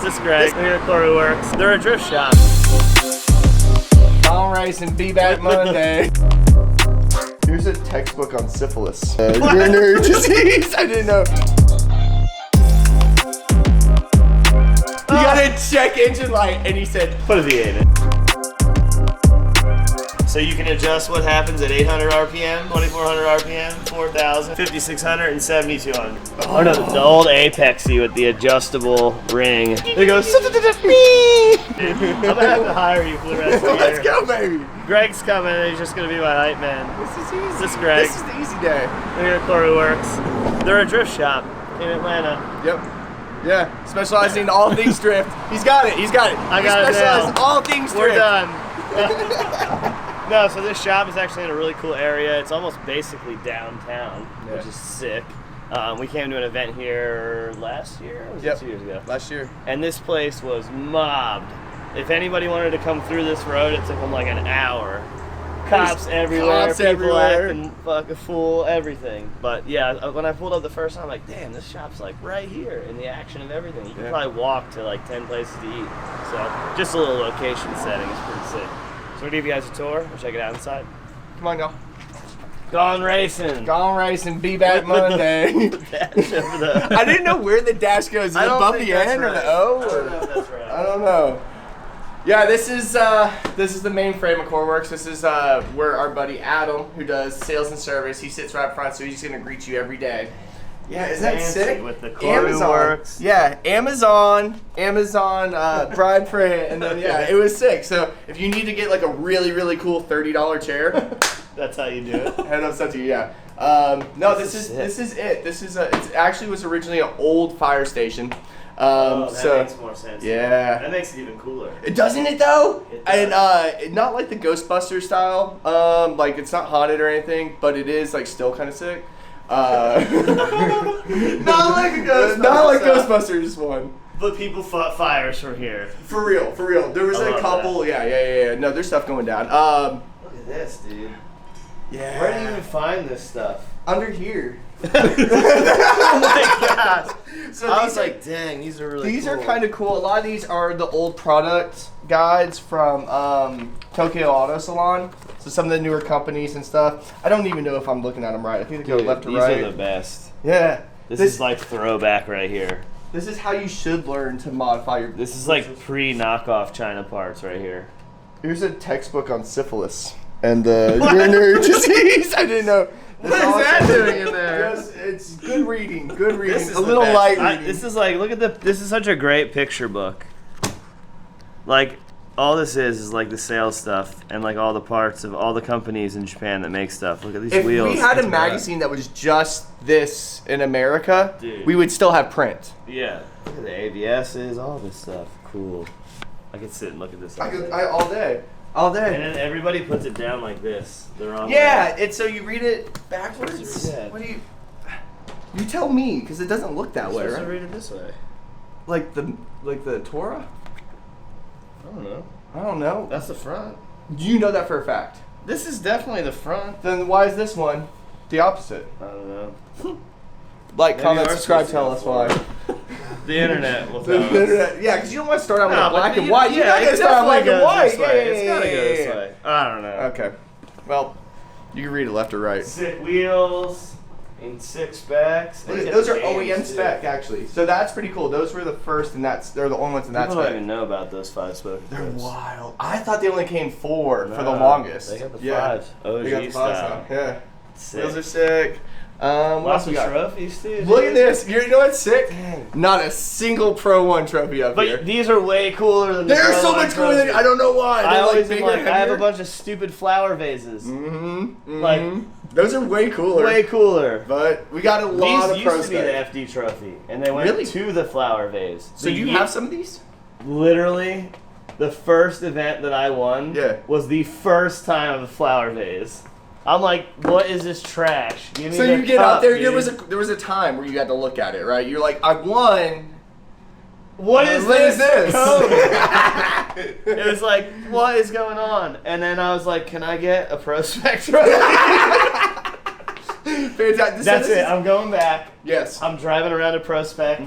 This is Greg. We're here at Koru Works. They're a drift shop. All right, and be back Monday. Here's a textbook on syphilis. Urinary disease. I didn't know. You gotta check engine light, and he said, Put a V8 in it. So you can adjust what happens at 800 RPM, 2400 RPM, 4000, 5600, and 7200. Oh no, the old Apexy with the adjustable ring. It goes. I'm gonna have to hire you for the rest of the year. let's go, baby. Greg's coming, and he's just gonna be my hype man. This is easy. This is Greg. This is the easy day. We're here at Koru Works. They're a drift shop in Atlanta. Yep. Yeah, specializing in all things drift. He's got it. He's got it. I got it now. Specialize in all things We're drift. done. No, so this shop is actually in a really cool area. It's almost basically downtown, which is sick. We came to an event here last year, or was it 2 years ago? Last year. And this place was mobbed. If anybody wanted to come through this road, it took them like an hour. Cops everywhere, people acting fucking fool, everything. But yeah, when I pulled up the first time, I'm like, damn, this shop's like right here in the action of everything. You can probably walk to like 10 places to eat. So just a little location setting is pretty sick. So we'll give you guys a tour. We'll check it out inside. Come on, y'all. Gone racing. Gone racing. Be back Monday. I didn't know where the dash goes. Is it above the N or the O? I don't know if that's right. I don't know. Yeah, this is the main frame of Koru Works. This is where our buddy Adam, who does sales and service, he sits right up front, so he's just gonna greet you every day. Yeah, is that Fancy sick? with the Koru Works. Yeah, Amazon, Brian Print, and then it was sick. So if you need to get like a really cool $30 chair, that's how you do it. head up to you. Yeah. No, this is it. This is it actually was originally an old fire station. That makes more sense. Yeah. That makes it even cooler. Doesn't it though? It does. And not like the Ghostbusters style. Like it's not haunted or anything, but it is like still kind of sick. Not like a Ghostbusters. Not like Ghostbusters one. But people fought fires from here. For real. There was a couple. That. Yeah. No, there's stuff going down. Look at this, dude. Yeah. Where do you even find this stuff? Under here. Oh my god. So I was like, dang, these are really These cool. are kind of cool. A lot of these are the old product guides from Tokyo Auto Salon. So some of the newer companies and stuff. I don't even know if I'm looking at them right. I think they go left to right. These are the best. Yeah. This is like throwback right here. This is how you should learn to modify your... This is like pre-knockoff China parts right here. Here's a textbook on syphilis and urinary disease. I didn't know. What is that doing in there? It's good reading. Good reading. This is a little the best. light reading. This is like, look at this is such a great picture book. Like, all this is like the sales stuff and like all the parts of all the companies in Japan that make stuff. Look at these wheels. If we had a magazine that was just this in America, dude, we would still have print. Yeah. Look at the ABSs, all this stuff. Cool. I could sit and look at this all day. All day. All day. And then everybody puts it down like this. The wrong way. It's so you read it backwards. Yeah. What do you? You tell me, because it doesn't look that way, You're right? supposed to read it this way. Like the Torah? I don't know. I don't know. That's the front. Do you know that for a fact? This is definitely the front. Then why is this one the opposite? I don't know. Like, Maybe comment, ours subscribe, was tell us why. The internet will tell us. Yeah, because you don't want to start out with No, black but and white. Yeah, You're not going to it start out black and definitely white. goes this way. It's gotta go Yeah. this way. I don't know. Okay. Well, you can read it left or right. Sick wheels and sick specs. Those are OEM spec, actually. So that's pretty cool. Those were the first, and they're the only ones in that People spec. don't even know about those 5-spoke. They're wild. I thought they only came 4 for the longest. They got the 5 OG They got the 5 style. Yeah. Sick. Those are sick. What else Lots we of got? trophies too. Look dude. at this. You know what's sick? Dang. Not a single Pro 1 trophy up here. But these are way cooler than the They're Pro so 1 much cooler than trophies. I don't know why. I They're always like am bigger, like, I have a heavier. bunch of stupid flower vases. Like, those are way cooler. way cooler. But we got a lot These of Pro used to be the spec. FD trophy, and they went Really? to the flower vase. So do you have some of these? Literally, the first event that I won was the first time of the flower vase. I'm like, what is this trash? Give me So the you get cup, out there. dude. There was a time where you had to look at it, right? You're like, I won. What is What is this? this? code? It was like, what is going on? And then I was like, can I get a Pro Spec trophy? Fantastic. That's it. I'm going back. Yes. I'm driving around to Prospect,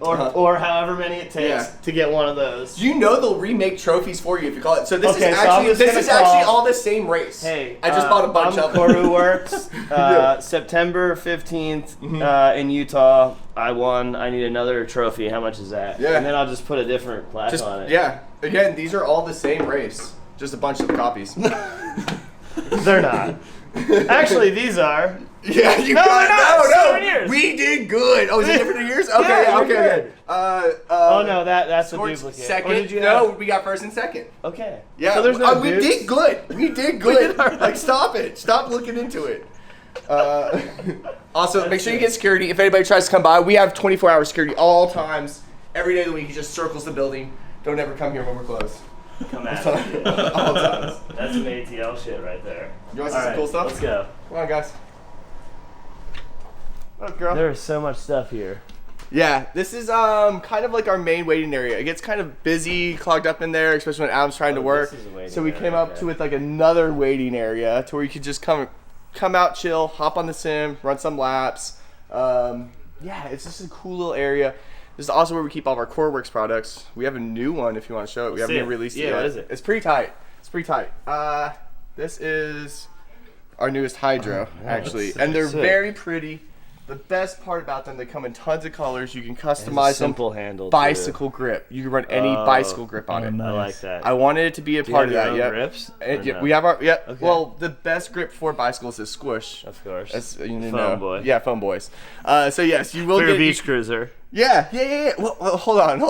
or however many it takes to get one of those. You know they'll remake trophies for you if you call it. So this is actually all the same race. Hey, I just bought a bunch of them. Koru Works. September 15th in Utah. I won. I need another trophy. How much is that? Yeah. And then I'll just put a different plaque on it. Yeah. Again, these are all the same race. Just a bunch of copies. They're not. Actually, these are. Yeah, you got it. No. We did good. Oh, is it different years? Okay, yeah, okay. Oh no, that's a duplicate. Second. Or did you no, we got first and second. Okay. Yeah. So there's no we did good. We did good. Like, stop it. Stop looking into it. Also, make sure you get security. If anybody tries to come by, we have 24-hour security all times. Every day of the week, he just circles the building. Don't ever come here when we're closed. Come at me. All times. That's some ATL shit right there. You want to see some cool stuff? Let's go. Come on, guys. What up, girl? There's so much stuff here. Yeah, this is kind of like our main waiting area. It gets kind of busy, clogged up in there, especially when Adam's trying to work. So we came up to with like another waiting area to where you could just come out, chill, hop on the sim, run some laps. Yeah, it's just a cool little area. This is also where we keep all of our Koru Works products. We have a new one if you want to show it. We haven't even released it yet. What is it? It's pretty tight. It's pretty tight. This is our newest Hydro, actually. And they're very pretty. The best part about them, they come in tons of colors. You can customize them. Simple handle. Bicycle grip. You can run any bicycle grip on it. I like that. I wanted it to be a part of that. Yeah. Grips? Yeah, we have our. Yeah. Okay. Well, the best grip for bicycles is Squish. Of course. That's, you know. Foam boy. Yeah, Foam boys. So yes, you will for your get beach cruiser. Yeah. Well, hold on.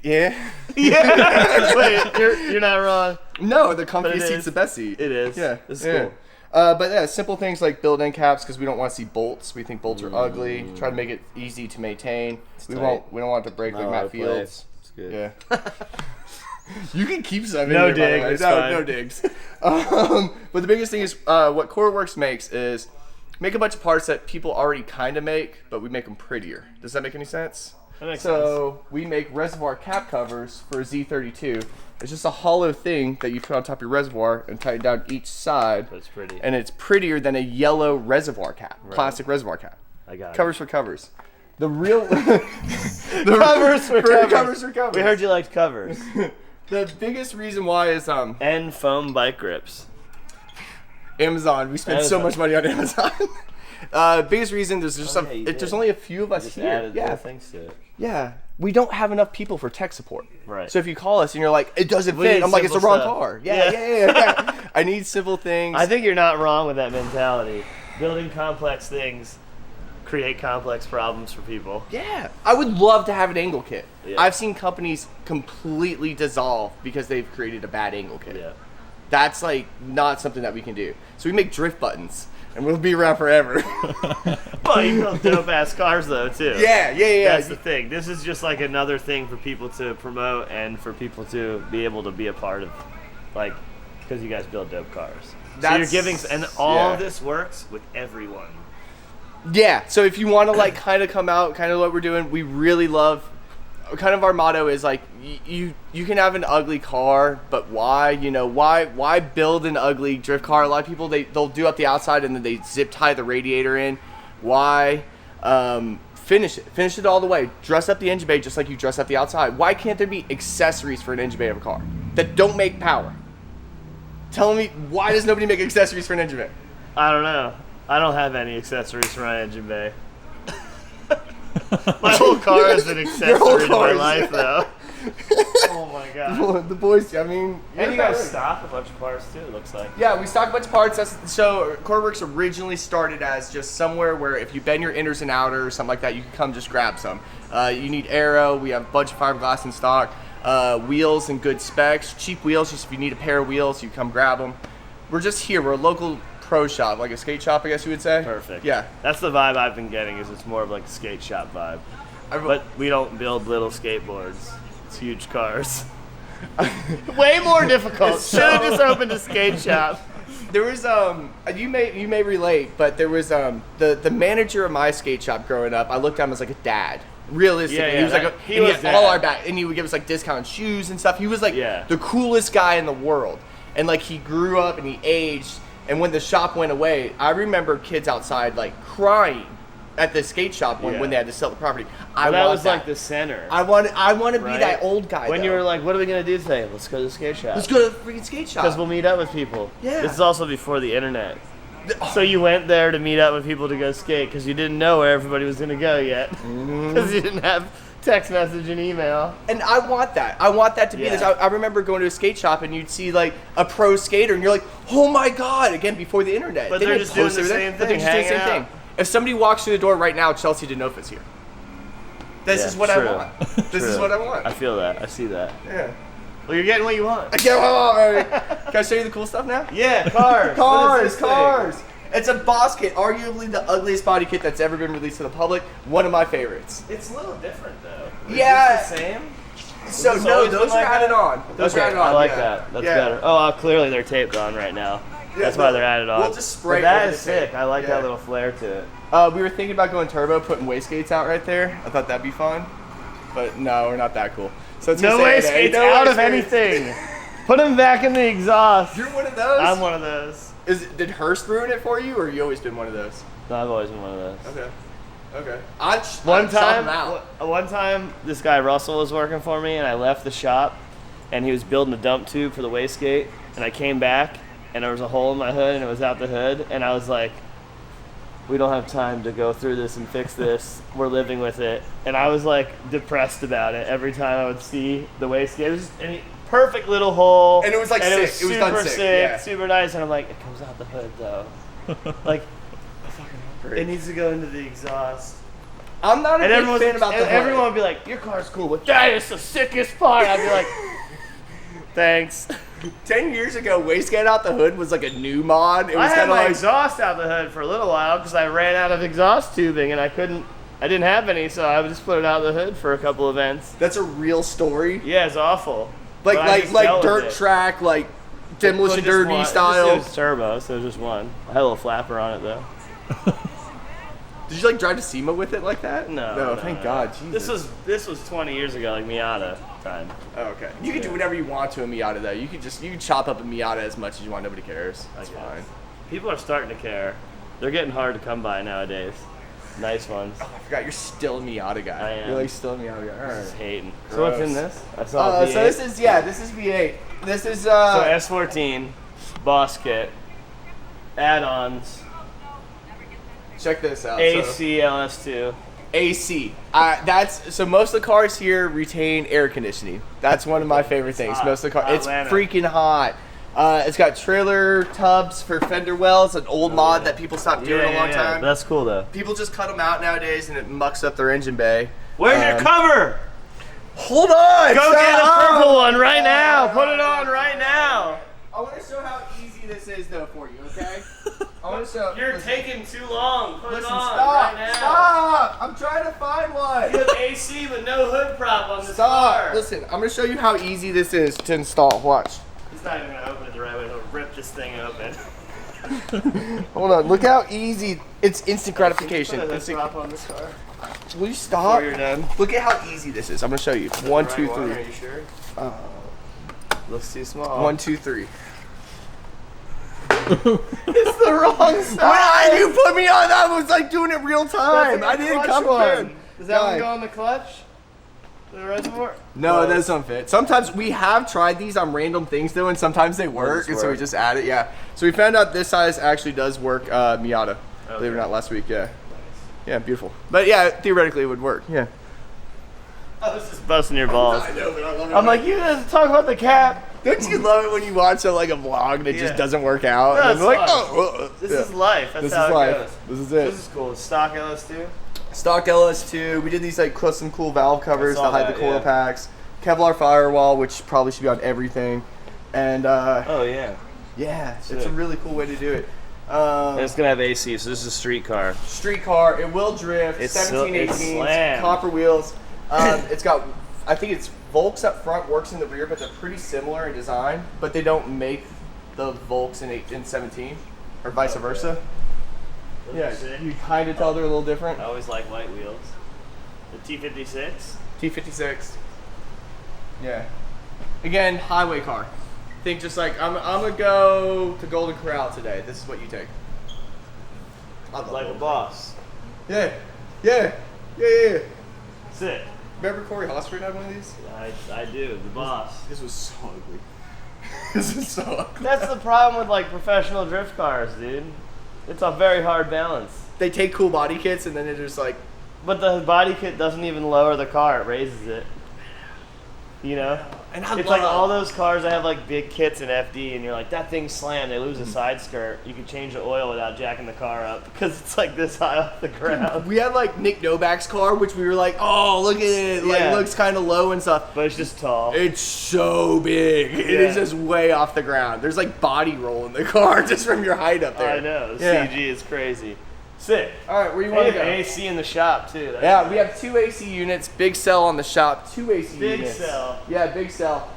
Yeah. Yeah. Wait, you're not wrong. No, the comfiest seat's the best seat. It is. Yeah. This is cool. But yeah, simple things like build end caps because we don't want to see bolts. We think bolts are ugly. Try to make it easy to maintain. We don't want it to break like Matt Fields. It's good. Yeah. You can keep some. No in there, digs. No digs. But the biggest thing is what Koru Works makes is make a bunch of parts that people already kind of make, but we make them prettier. Does that make any sense? That makes sense. We make reservoir cap covers for a Z32. It's just a hollow thing that you put on top of your reservoir and tighten down each side. That's pretty. And it's prettier than a yellow reservoir cap, plastic reservoir cap. I got it. Covers for covers. The real covers for covers. covers. We heard you liked covers. The biggest reason why is and foam bike grips. Amazon. We spend so much money on Amazon. Biggest reason there's just there's only a few of us here. Yeah, thanks to it. Yeah. We don't have enough people for tech support. Right. So if you call us and you're like, it doesn't fit, I'm like, it's the wrong car. Yeah. I need simple things. I think you're not wrong with that mentality. Building complex things create complex problems for people. Yeah. I would love to have an angle kit. Yeah. I've seen companies completely dissolve because they've created a bad angle kit. Yeah. That's like not something that we can do. So we make drift buttons. And we'll be around forever. Well, you build dope ass cars though too. Yeah. That's the thing. This is just like another thing for people to promote and for people to be able to be a part of, like, because you guys build dope cars. So you're giving, and all of this works with everyone. Yeah. So if you want to like kind of come out, kind of what we're doing, we really love. Kind of our motto is like you can have an ugly car, but why? You know, why build an ugly drift car? A lot of people they'll do up the outside and then they zip tie the radiator in. Why? Finish it all the way. Dress up the engine bay just like you dress up the outside. Why can't there be accessories for an engine bay of a car that don't make power? Tell me, why does nobody make accessories for an engine bay? I don't know. I don't have any accessories for my engine bay. My whole car is an accessory to my life, though. Oh my god. The boys, I mean, and you guys stock a bunch of parts too, it looks like. Yeah, we stock a bunch of parts. So Koru Works originally started as just somewhere where if you bend your inners and outers or something like that, you can come just grab some. You need aero. We have a bunch of fiberglass in stock. Wheels and good specs. Cheap wheels, just if you need a pair of wheels, you come grab them. We're just here. We're a local pro shop, like a skate shop, I guess you would say. Perfect. Yeah. That's the vibe I've been getting, is it's more of like a skate shop vibe. But we don't build little skateboards. It's huge cars. Way more difficult. Should have just opened a skate shop. There was you may relate, but there was the manager of my skate shop growing up. I looked at him as like a dad. Realistically, he was like all our back, and he would give us like discount shoes and stuff. He was like the coolest guy in the world, and like he grew up and he aged, And when the shop went away, I remember kids outside like crying at the skate shop when they had to sell the property. That was like the center. I want to be that old guy. When you were like, what are we going to do today? Let's go to the skate shop. Let's go to the freaking skate shop. Because we'll meet up with people. Yeah. This is also before the internet. So you went there to meet up with people to go skate because you didn't know where everybody was going to go yet. Because you didn't have text message and email. And I want that. I want that to be this. I remember going to a skate shop and you'd see like a pro skater and you're like, oh my God, again, before the internet. But they're just doing the same thing. But they're just doing the same thing. If somebody walks through the door right now, Chelsea DeNofa's here. This is what I want. This is what I want. I feel that. I see that. Yeah. Well, you're getting what you want. I get what I want, baby. Can I show you the cool stuff now? Yeah, cars. Cars. It's a boss kit, arguably the ugliest body kit that's ever been released to the public. One of my favorites. It's a little different though. Yeah. Is this the same? So no, those are added on. Those are added on. I like that. That's better. Oh, clearly they're taped on right now. That's why they're added on. We'll just spray. But that is sick. I like that little flair to it. We were thinking about going turbo, putting wastegates out right there. I thought that'd be fun, but no, we're not that cool. So it's no wastegates out of anything. Put them back in the exhaust. You're one of those. I'm one of those. Did Hearst ruin it for you, or you always been one of those? No, I've always been one of those. Okay. One time, this guy Russell was working for me, and I left the shop, and he was building a dump tube for the wastegate, and I came back, and there was a hole in my hood, and it was out the hood, and I was like, we don't have time to go through this and fix this. We're living with it. And I was like depressed about it every time I would see the wastegate. It was perfect little hole. And it was like sick. It was super done sick. Super nice. And I'm like, it comes out the hood though. Like, it needs to go into the exhaust. I'm not a big fan about the hood. Everyone would be like, your car's cool, but that is the sickest part. I'd be like, thanks. 10 years ago, wastegate out the hood was like a new mod. It was I had my like exhaust out the hood for a little while because I ran out of exhaust tubing and I didn't have any, so I would just put it out the hood for a couple events. That's a real story. Yeah, it's awful. Like dirt track, like demolition derby style. It was turbo, so it was just one. I had a little flapper on it though. Did you like drive to SEMA with it like that? No, thank God. Jesus. This was 20 years ago, like Miata time. Oh, okay. You can do whatever you want to a Miata though. You can chop up a Miata as much as you want. Nobody cares. That's fine. People are starting to care. They're getting hard to come by nowadays. Nice ones. Oh, I forgot you're still a Miata guy. I am. You're like still a Miata guy. All right. Just hating. Gross. So what's in this? I saw V8. So this is V8. This is so S14 boss kit, add-ons. Check this out. AC LS2. AC. So most of the cars here retain air conditioning. That's one of my favorite things. Most of the cars, it's freaking hot. It's got trailer tubs for fender wells, an old mod that people stopped doing a long time. That's cool though. People just cut them out nowadays, and it mucks up their engine bay. Where's your cover? Hold on. Go get a purple one right now. Put it on right now. I want to show how easy this is though for you. Okay. I want to show. You're taking too long. Put it on stop, right now. Stop! I'm trying to find one. You have AC but no hood prop on this car. Listen, I'm going to show you how easy this is to install. Watch. He's not even going to open it the right way. He'll rip this thing open. Hold on. Look how easy. It's instant gratification. Put a hood prop on this car. Will you stop? Before you're done. Look at how easy this is. I'm going to show you. 1, 2, 3. Are you sure? Looks too small. 1, 2, 3. It's the wrong side. Why you put me on? I was like doing it real time. I didn't come prepared. Does that one go on the clutch? The reservoir? No, it doesn't fit. Sometimes we have tried these on random things though, and sometimes they work, and so we just add it. Yeah. So we found out this size actually does work. Miata, believe it or not, last week. Yeah. Yeah, beautiful. But yeah, theoretically it would work. Yeah. I was just busting your balls. I know, but I love it. I'm like, you guys talk about the cap. Don't you love it when you watch a vlog and it just doesn't work out? No, and it's like, this is life. That's how it goes. This is it. This is cool. Stock LS2. Stock LS2. We did these like custom cool valve covers to hide the coil packs. Kevlar firewall, which probably should be on everything. And oh yeah. Yeah, it's a really cool way to do it. And it's gonna have AC, so this is a street car. Street car. It will drift. It's 1718. Copper wheels. It's got, I think it's Volks up front, Works in the rear, but they're pretty similar in design. But they don't make the Volks in 17, or vice versa. Yeah, you kind of tell they're a little different. I always like white wheels. The T56. T56. Yeah. Again, highway car. think just like I'm gonna go to Golden Corral today. This is what you take. Like a boss. Yeah. Sick. Remember Corey Hosford had one of these? I do. The boss. This was so ugly. This is so ugly. That's the problem with like professional drift cars, dude. It's a very hard balance. They take cool body kits and then they're just like. But the body kit doesn't even lower the car; it raises it. You know. And it's like all those cars that have like big kits in FD, and you're like, that thing's slammed. They lose a side skirt. You can change the oil without jacking the car up because it's like this high off the ground. We had like Nick Novak's car, which we were like, oh, look at it. Like, it looks kind of low and stuff. But it's just tall. It's so big. It is just way off the ground. There's like body roll in the car just from your height up there. I know. The CG is crazy. Sick. All right, where you want to go? AC in the shop too. That's nice. We have 2 AC units. Big cell on the shop. 2 AC units. Big cell. Yeah, big cell.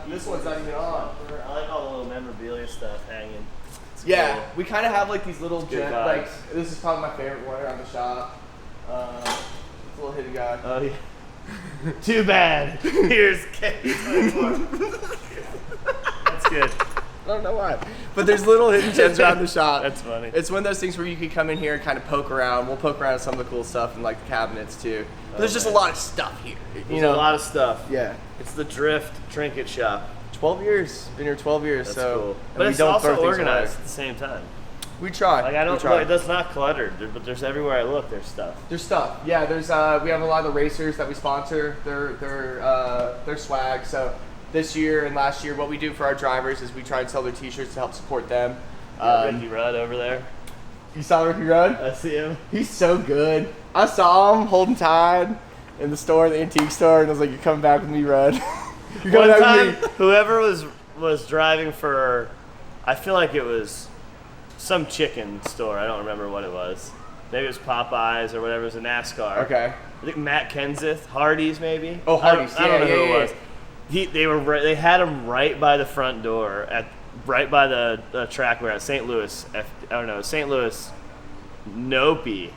This one's not even on. I like all the little memorabilia stuff hanging. It's cool. We kind of have like these little like this is probably my favorite one around the shop. It's a little hidden guy. Oh yeah. Too bad. Here's K24. That's good. I don't know why. But there's little hidden gems around the shop. That's funny. It's one of those things where you can come in here and kind of poke around. We'll poke around at some of the cool stuff in like the cabinets too. But there's just a lot of stuff here. There's a lot of stuff. Yeah. It's the Drift Trinket Shop. 12 years. Been here 12 years. That's so cool. But it's also organized at the same time. We try. Like I don't know, that's not cluttered, but there's everywhere I look, there's stuff. There's stuff. Yeah, there's we have a lot of the racers that we sponsor. They're swag. So this year and last year, what we do for our drivers is we try and sell their T-shirts to help support them. Ricky Rudd over there. You saw Ricky Rudd? I see him. He's so good. I saw him holding Tide in the store, the antique store, and I was like, "You're coming back with me, Rudd." You're coming back with me. Whoever was driving for, I feel like it was some chicken store. I don't remember what it was. Maybe it was Popeyes or whatever. It was a NASCAR. Okay. I think Matt Kenseth, Hardee's maybe. Oh, Hardee's. I don't know who it was. They had him right by the front door right by the track we're at St. Louis. St. Louis Nope,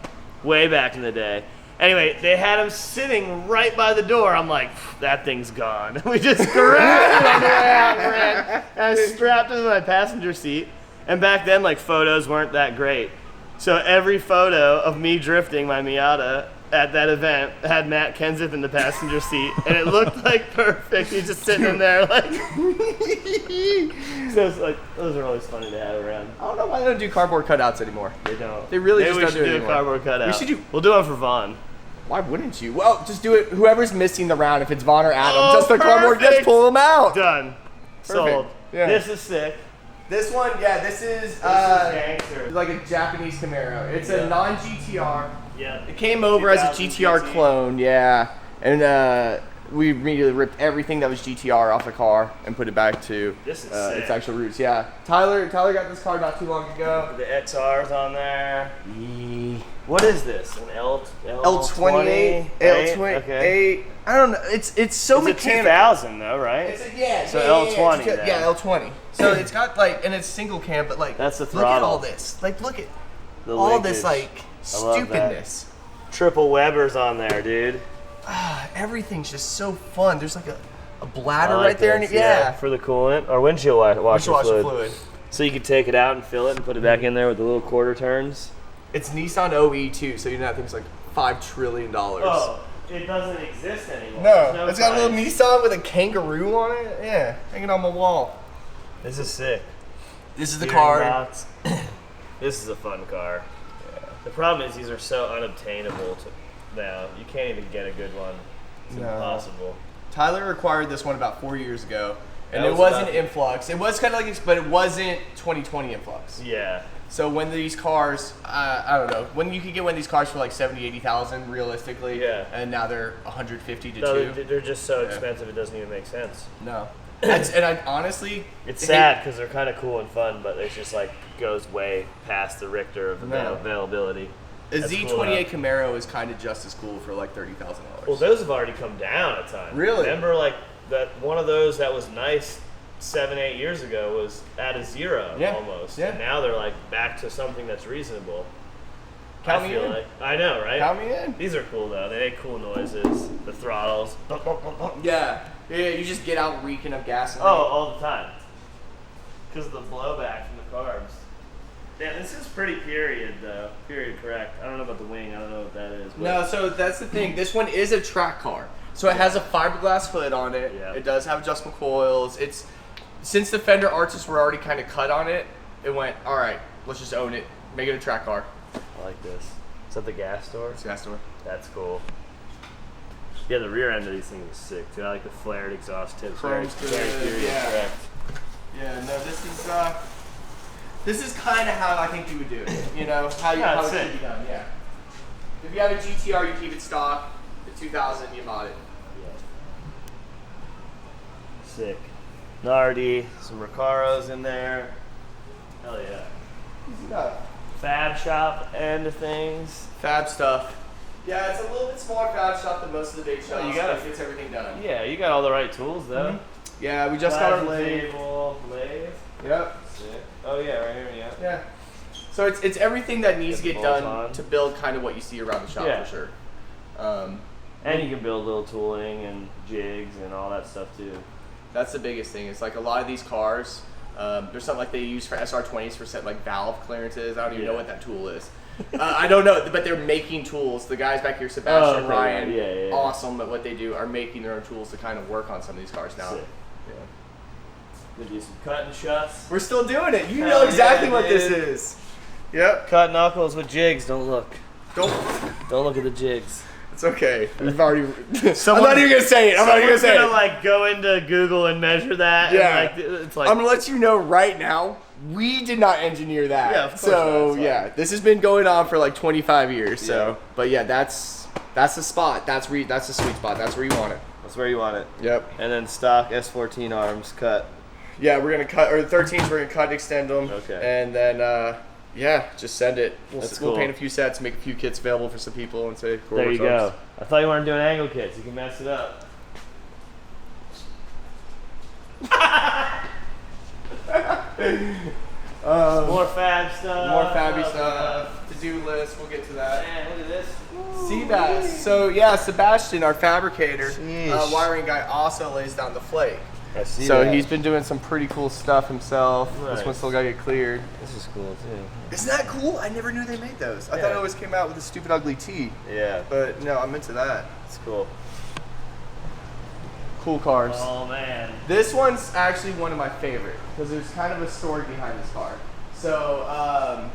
way back in the day. Anyway, they had him sitting right by the door. I'm like, that thing's gone. We just grabbed it on the way out and ran. And I strapped it to my passenger seat. And back then, like, photos weren't that great. So every photo of me drifting my Miata at that event had Matt Kenseth in the passenger seat, and it looked like perfect. He's just sitting in there like. So it's like those are always funny to have around. I don't know why they don't do cardboard cutouts anymore. They don't. They really Maybe just don't do it a anymore. Cardboard cutout. We should do. We'll do one for Vaughn. Why wouldn't you? Well, just do it. Whoever's missing the round, if it's Vaughn or Adam, just the perfect. cardboard, just pull them out. Done. Sold. Yeah. This is sick. This one, this is gangster. like a Japanese Camaro. It's a non-GTR. Yeah. It came over as a GTR clone, and we immediately ripped everything that was GTR off the car and put it back to its actual roots. Yeah. Tyler got this car not too long ago. The XR's on there. What is this? An L28. L28. Okay. I don't know. It's so mechanical. It's a 2000 though, right? So L20. Yeah, L20. So it's got and it's single cam, but that's the throttle. Look at all this. Look at all this stupidness. Triple Weber's on there, dude. Everything's just so fun. There's like a bladder like right there, and for the coolant or windshield washer fluid. So you could take it out and fill it and put it back in there with the little quarter turns. It's Nissan OE too, so that thing's like $5 trillion. Oh, it doesn't exist anymore. No it's got a little Nissan with a kangaroo on it. Yeah, hanging on my wall. This is sick. This is the car. This is a fun car. Yeah. The problem is these are so unobtainable now. You can't even get a good one. It's impossible. Tyler acquired this one about 4 years ago, and it wasn't Influx. It was kind of like, but it wasn't 2020 Influx. Yeah. So when these cars, I don't know, when you could get one of these cars for like 70, 80,000 realistically, and now they're 150 to 2. They're just so expensive it doesn't even make sense. No. And I honestly, it's sad because they're kind of cool and fun, but it just like goes way past the Richter of availability. A Z28 Camaro is kind of just as cool for like $30,000. Well, those have already come down a ton. Really? Remember, like that one of those that was nice 7-8 years ago was at a zero almost. Yeah. And now they're like back to something that's reasonable. Count me in. Like, I know, right? Count me in. These are cool though. They make cool noises. The throttles. Yeah. Yeah, you just get out reeking of gas. All the time. Because of the blowback from the carbs. Yeah, this is pretty period though. Period correct. I don't know about the wing. I don't know what that is. But no, so that's the thing. This one is a track car. So it has a fiberglass hood on it. Yeah. It does have adjustable coils. It's since the fender arches were already kind of cut on it, it went, all right, let's just own it. Make it a track car. I like this. Is that the gas door? It's a gas door. That's cool. Yeah, the rear end of these things is sick too. I like the flared exhaust tips. Very period correct. Yeah, no, this is kind of how I think you would do it. You know, how it should be done, yeah. If you have a GTR, you keep it stock. The 2000, you mod it. Yeah. Sick. Nardi, some Recaros in there. Hell yeah. Easy enough. Fab shop end of things. Fab stuff. Yeah, it's a little bit smaller fab shop than most of the big shops. You gotta gets everything done. Yeah, you got all the right tools though. Mm-hmm. Yeah, we just got our lathe. Lathe. Yep. Sick. Oh yeah, right here. Yeah. Yeah. So it's everything that needs to get done on. to build kind of what you see around the shop for sure. And you can build little tooling and jigs and all that stuff too. That's the biggest thing. It's like a lot of these cars, there's something like they use for SR20s for set like valve clearances. I don't even know what that tool is. I don't know, but they're making tools. The guys back here, Sebastian, Ryan, awesome at what they do, are making their own tools to kind of work on some of these cars now. Sick. Gonna do some cut and shuts. We're still doing it. You know exactly what this is. Yep. Cut knuckles with jigs. Don't look. Don't look at the jigs. It's okay. We've already. I'm not even gonna say it. I'm not even gonna say it. Like go into Google and measure that. Yeah. And it's like I'm gonna let you know right now. We did not engineer that. Yeah, of course. So yeah, this has been going on for like 25 years. So, but yeah, that's the spot. That's the sweet spot. That's where you want it. That's where you want it. Yep. And then stock S14 arms cut. Yeah, we're gonna cut, or the 13s. We're gonna cut, extend them. Okay. And then yeah, just send it. That's We'll cool. paint a few sets, make a few kits available for some people, and say. There you go. I thought you wanted to do an angle kit, so you can mess it up. More fab stuff. More fabby stuff. To-do list. We'll get to that. Man, look at this. See that? So yeah, Sebastian, our fabricator, Sheesh. wiring guy, also lays down the flake. I see So that. he's been doing some pretty cool stuff himself. Nice. This one's still gotta get cleared. This is cool too. Isn't that cool? I never knew they made those. I Yeah. thought it always came out with a stupid ugly T. Yeah. But no, I'm into that. It's cool. Cool cars. Oh man. This one's actually one of my favorite because there's kind of a story behind this car. So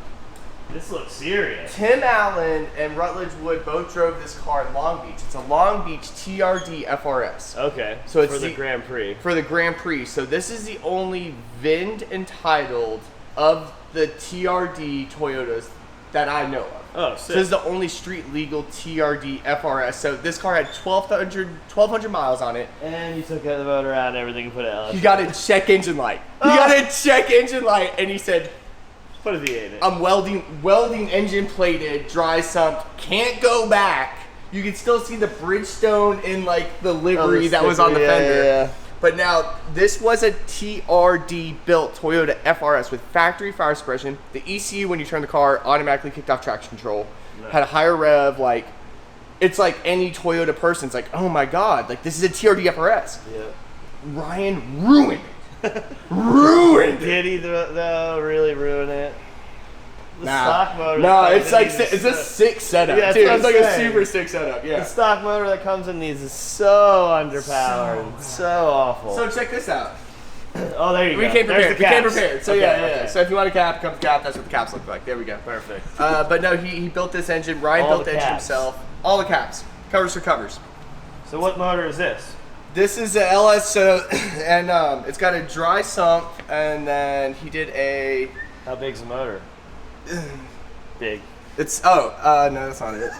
This looks serious. Tim Allen and Rutledge Wood both drove this car in Long Beach. It's a Long Beach TRD FRS. Okay. So it's for the Grand Prix. For the Grand Prix. So this is the only VIN entitled of the TRD Toyotas that I know of. Oh, So sick. this is the only street legal TRD FRS. So this car had 1,200 miles on it. And you took the motor out and everything and put it out. He got a check engine light. He got a check engine light, and he said, Put a V8 in it. I'm welding engine plated, dry sumped, can't go back. You can still see the Bridgestone in like the livery that was on the fender. Yeah. But now, this was a TRD built Toyota FRS with factory fire suppression. The ECU, when you turn the car, automatically kicked off traction control. Nice. Had a higher rev, like, it's like any Toyota person's like, oh my God, like this is a TRD FRS. Yeah. Ryan ruined it. Ruined it. Did he though really ruin it? The stock motor. No, that it's comes in like these it's a sick setup. Yeah, that's too. what It's I'm like saying. a super sick setup. The Yeah. stock motor that comes in these is so underpowered. So awful. So check this out. Oh, there you We go. came There's prepared. the We came caps. prepared. So Okay, yeah. okay. So if you want a cap, come cap. That's what the caps look like. There we go. Perfect. But no, he built this engine. Ryan All built the the engine caps. himself. All the caps. Covers for covers. So what motor is this? This is a LS, so, and it's got a dry sump, and then he did a. How big's the motor? Big. It's no, that's not it.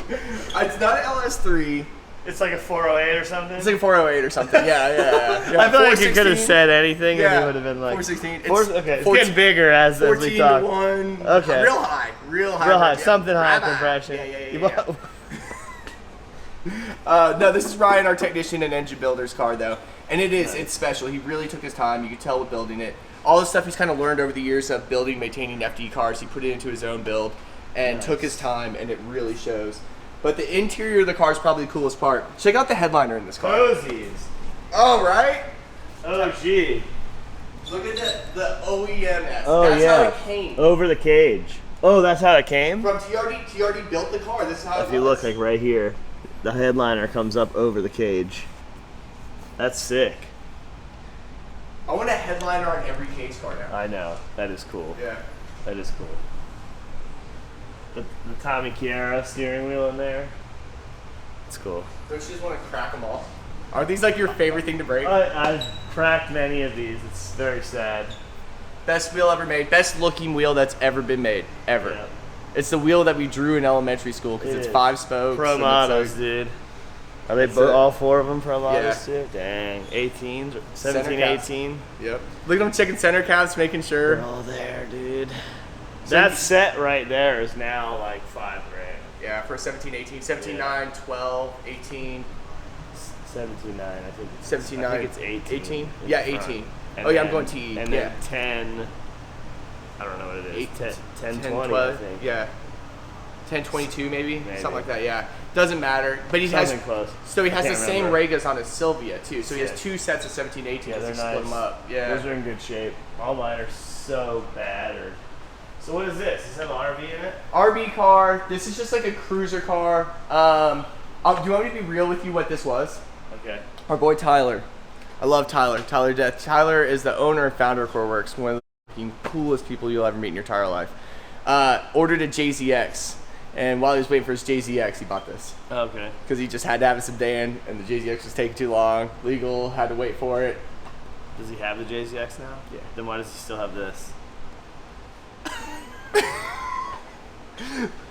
It's not an LS3. It's like a 408 or something? It's like a 408 or something. Yeah. I feel like you could have 416. said anything and Yeah, it would have been like 416. Okay, it's 14 getting bigger as we 14 talk. to 1. Okay. Real high. Real high, Yeah. something high Rabbi. compression. Yeah. No, this is Ryan, our technician and engine builder's car, though. And it's special. He really took his time. You could tell with building it. All the stuff he's kind of learned over the years of building, maintaining FD cars, he put it into his own build and took his time, and it really shows. But the interior of the car is probably the coolest part. Check out the headliner in this car. Cozies. Oh, right? Oh, gee. Look at the OEMS. Oh, that's yeah. how it came. Over the cage. Oh, that's how it came? From TRD. TRD built the car. This is how it was. If you look, like right here, the headliner comes up over the cage. That's sick. I want a headliner on every cage car now. I know. That is cool. Yeah. That is cool. The Tommy Chiara steering wheel in there. It's cool. Don't you just want to crack them all? Are these like your favorite thing to break? I've cracked many of these. It's very sad. Best wheel ever made. Best looking wheel that's ever been made. Ever. Yeah. It's the wheel that we drew in elementary school because it's 5 spokes. Pro and models, like, dude. Are they both, all 4 of them pro models Yeah. too? Dang. 18s? 17, Center caps. 18? Yep. Look at them checking center caps, making sure. They're all there, dude. That set right there is now like $5,000. Yeah, for 17, 18, 17, 9, 12, 18. 17.9, I think. 17, I 9. think it's 18. 18? in Yeah, the front. 18. And Oh, yeah, I'm then- going TE. And Yeah. then 10, I don't know what it is. 10, 20, 12, I think. yeah. 10, 22 maybe? Maybe. Something like that, yeah. Doesn't matter. But he has, Something close. so he has the Can't same remember. Regas on his Sylvia too. So he has Yeah. 2 sets of 17, 18 Yeah, because they're he split nice. them up. Yeah. Those are in good shape. All mine are so battered. So what is this? Does it have an RV in it? RB car. This is just like a cruiser car. Do you want me to be real with you what this was? Okay. Our boy Tyler. I love Tyler. Tyler Death. Tyler is the owner and founder of Koru Works, one of the fucking coolest people you'll ever meet in your entire life. Ordered a JZX, and while he was waiting for his JZX, he bought this. Okay. Because he just had to have a sedan, and the JZX was taking too long. Legal, had to wait for it. Does he have the JZX now? Yeah. Then why does he still have this?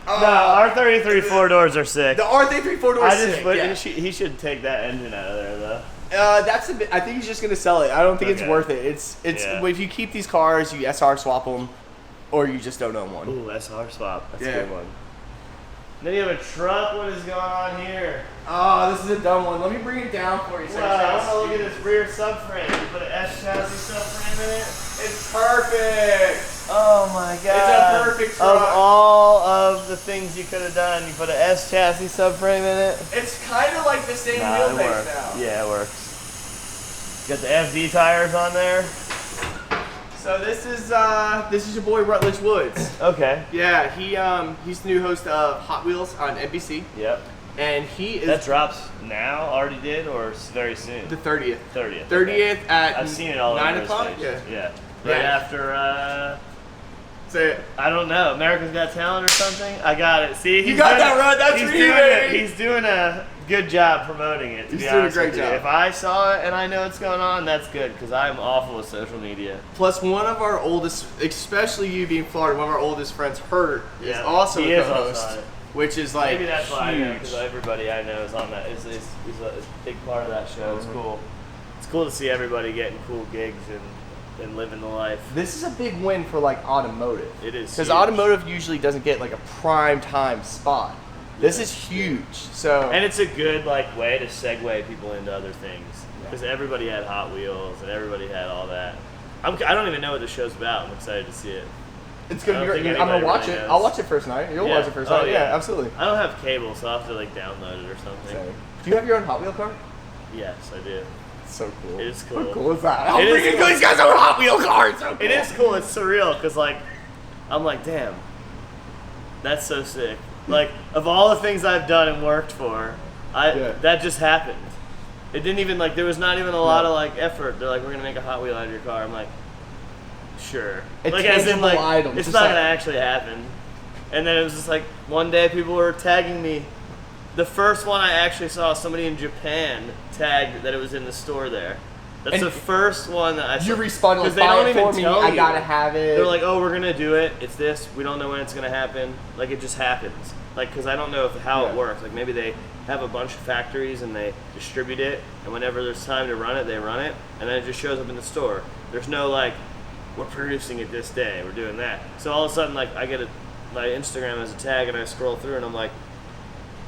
No, R33 4-doors are sick. The R33 4-door I is just sick, put, yeah. he should take that engine out of there though. That's a bit. I think he's just gonna sell it. I don't think it's Okay. worth it. It's. Yeah. If you keep these cars, you SR swap them, or you just don't own one. Ooh, SR swap. That's Yeah. a good one. Then you have a truck. What is going on here? Oh, this is a dumb one. Let me bring it down for you. So Wow, I want to look at this rear subframe. You put an S chassis subframe in it. It's perfect. Oh my god. It's a perfect truck. Of all of the things you could have done, you put an S chassis subframe in it. It's kind of like the same It wheelbase works. now. Yeah, it works. Got the FD tires on there. So this is your boy Rutledge Woods. Okay. Yeah, he's the new host of Hot Wheels on NBC, Yep. and he is That drops now, already did, or very soon? the 30th. 30th. 30th at I've seen it all 9 over o'clock. his Yeah. pages. Yeah. Right Yeah. after, Say it. I don't know, America's Got Talent or something? I got it. See, You got that right. That's he's for you, doing baby. He's doing a good job promoting it. To He's be doing a honest great with you. job. If I saw it and I know what's going on, that's good because I'm awful with social media. Plus, one of our oldest, especially you being Florida, one of our oldest friends, Hurt, is Yeah, also he a is co-host, also on it. which is like Maybe that's why I know because huge. everybody I know is on that. Is a big part of that show. It's Mhm. cool. It's cool to see everybody getting cool gigs and living the life. This is a big win for like automotive. It is Because huge. automotive usually doesn't get like a prime time spot. This is huge. So And it's a good way to segue people into other things because everybody had Hot Wheels and everybody had all that. I don't even know what the show's about. I'm excited to see it. it's gonna I be don't great. think I'm gonna anybody watch really it. knows. I'll watch it first night. You'll watch it first night. Yeah, absolutely. I don't have cable, so I'll have to download it or something. Same. Do you have your own Hot Wheel car? Yes, I do. So cool. It is How cool. cool is that? How It is freaking cool. cool. These guys own Hot Wheel cars. So cool. It is cool. It's surreal because I'm like, damn, that's so sick. Of all the things I've done and worked for, that just happened. It didn't even there was not even a lot of effort. They're like, we're gonna make a Hot Wheel out of your car. I'm like, sure. A As in tangible item, it's just not like- gonna actually happen. And then it was just one day people were tagging me. The first one I actually saw, somebody in Japan tagged that it was in the store there. That's And the first one that I saw. You responded like, they buy don't it even for me. tell I you. gotta have it. They're like, oh, we're gonna do it. It's this. We don't know when it's gonna happen. It just happens. Because I don't know how Yeah. it works. Maybe they have a bunch of factories and they distribute it, and whenever there's time to run it, they run it, and then it just shows up in the store. There's no we're producing it this day. We're doing that. So all of a sudden, I get my Instagram as a tag, and I scroll through, and I'm like,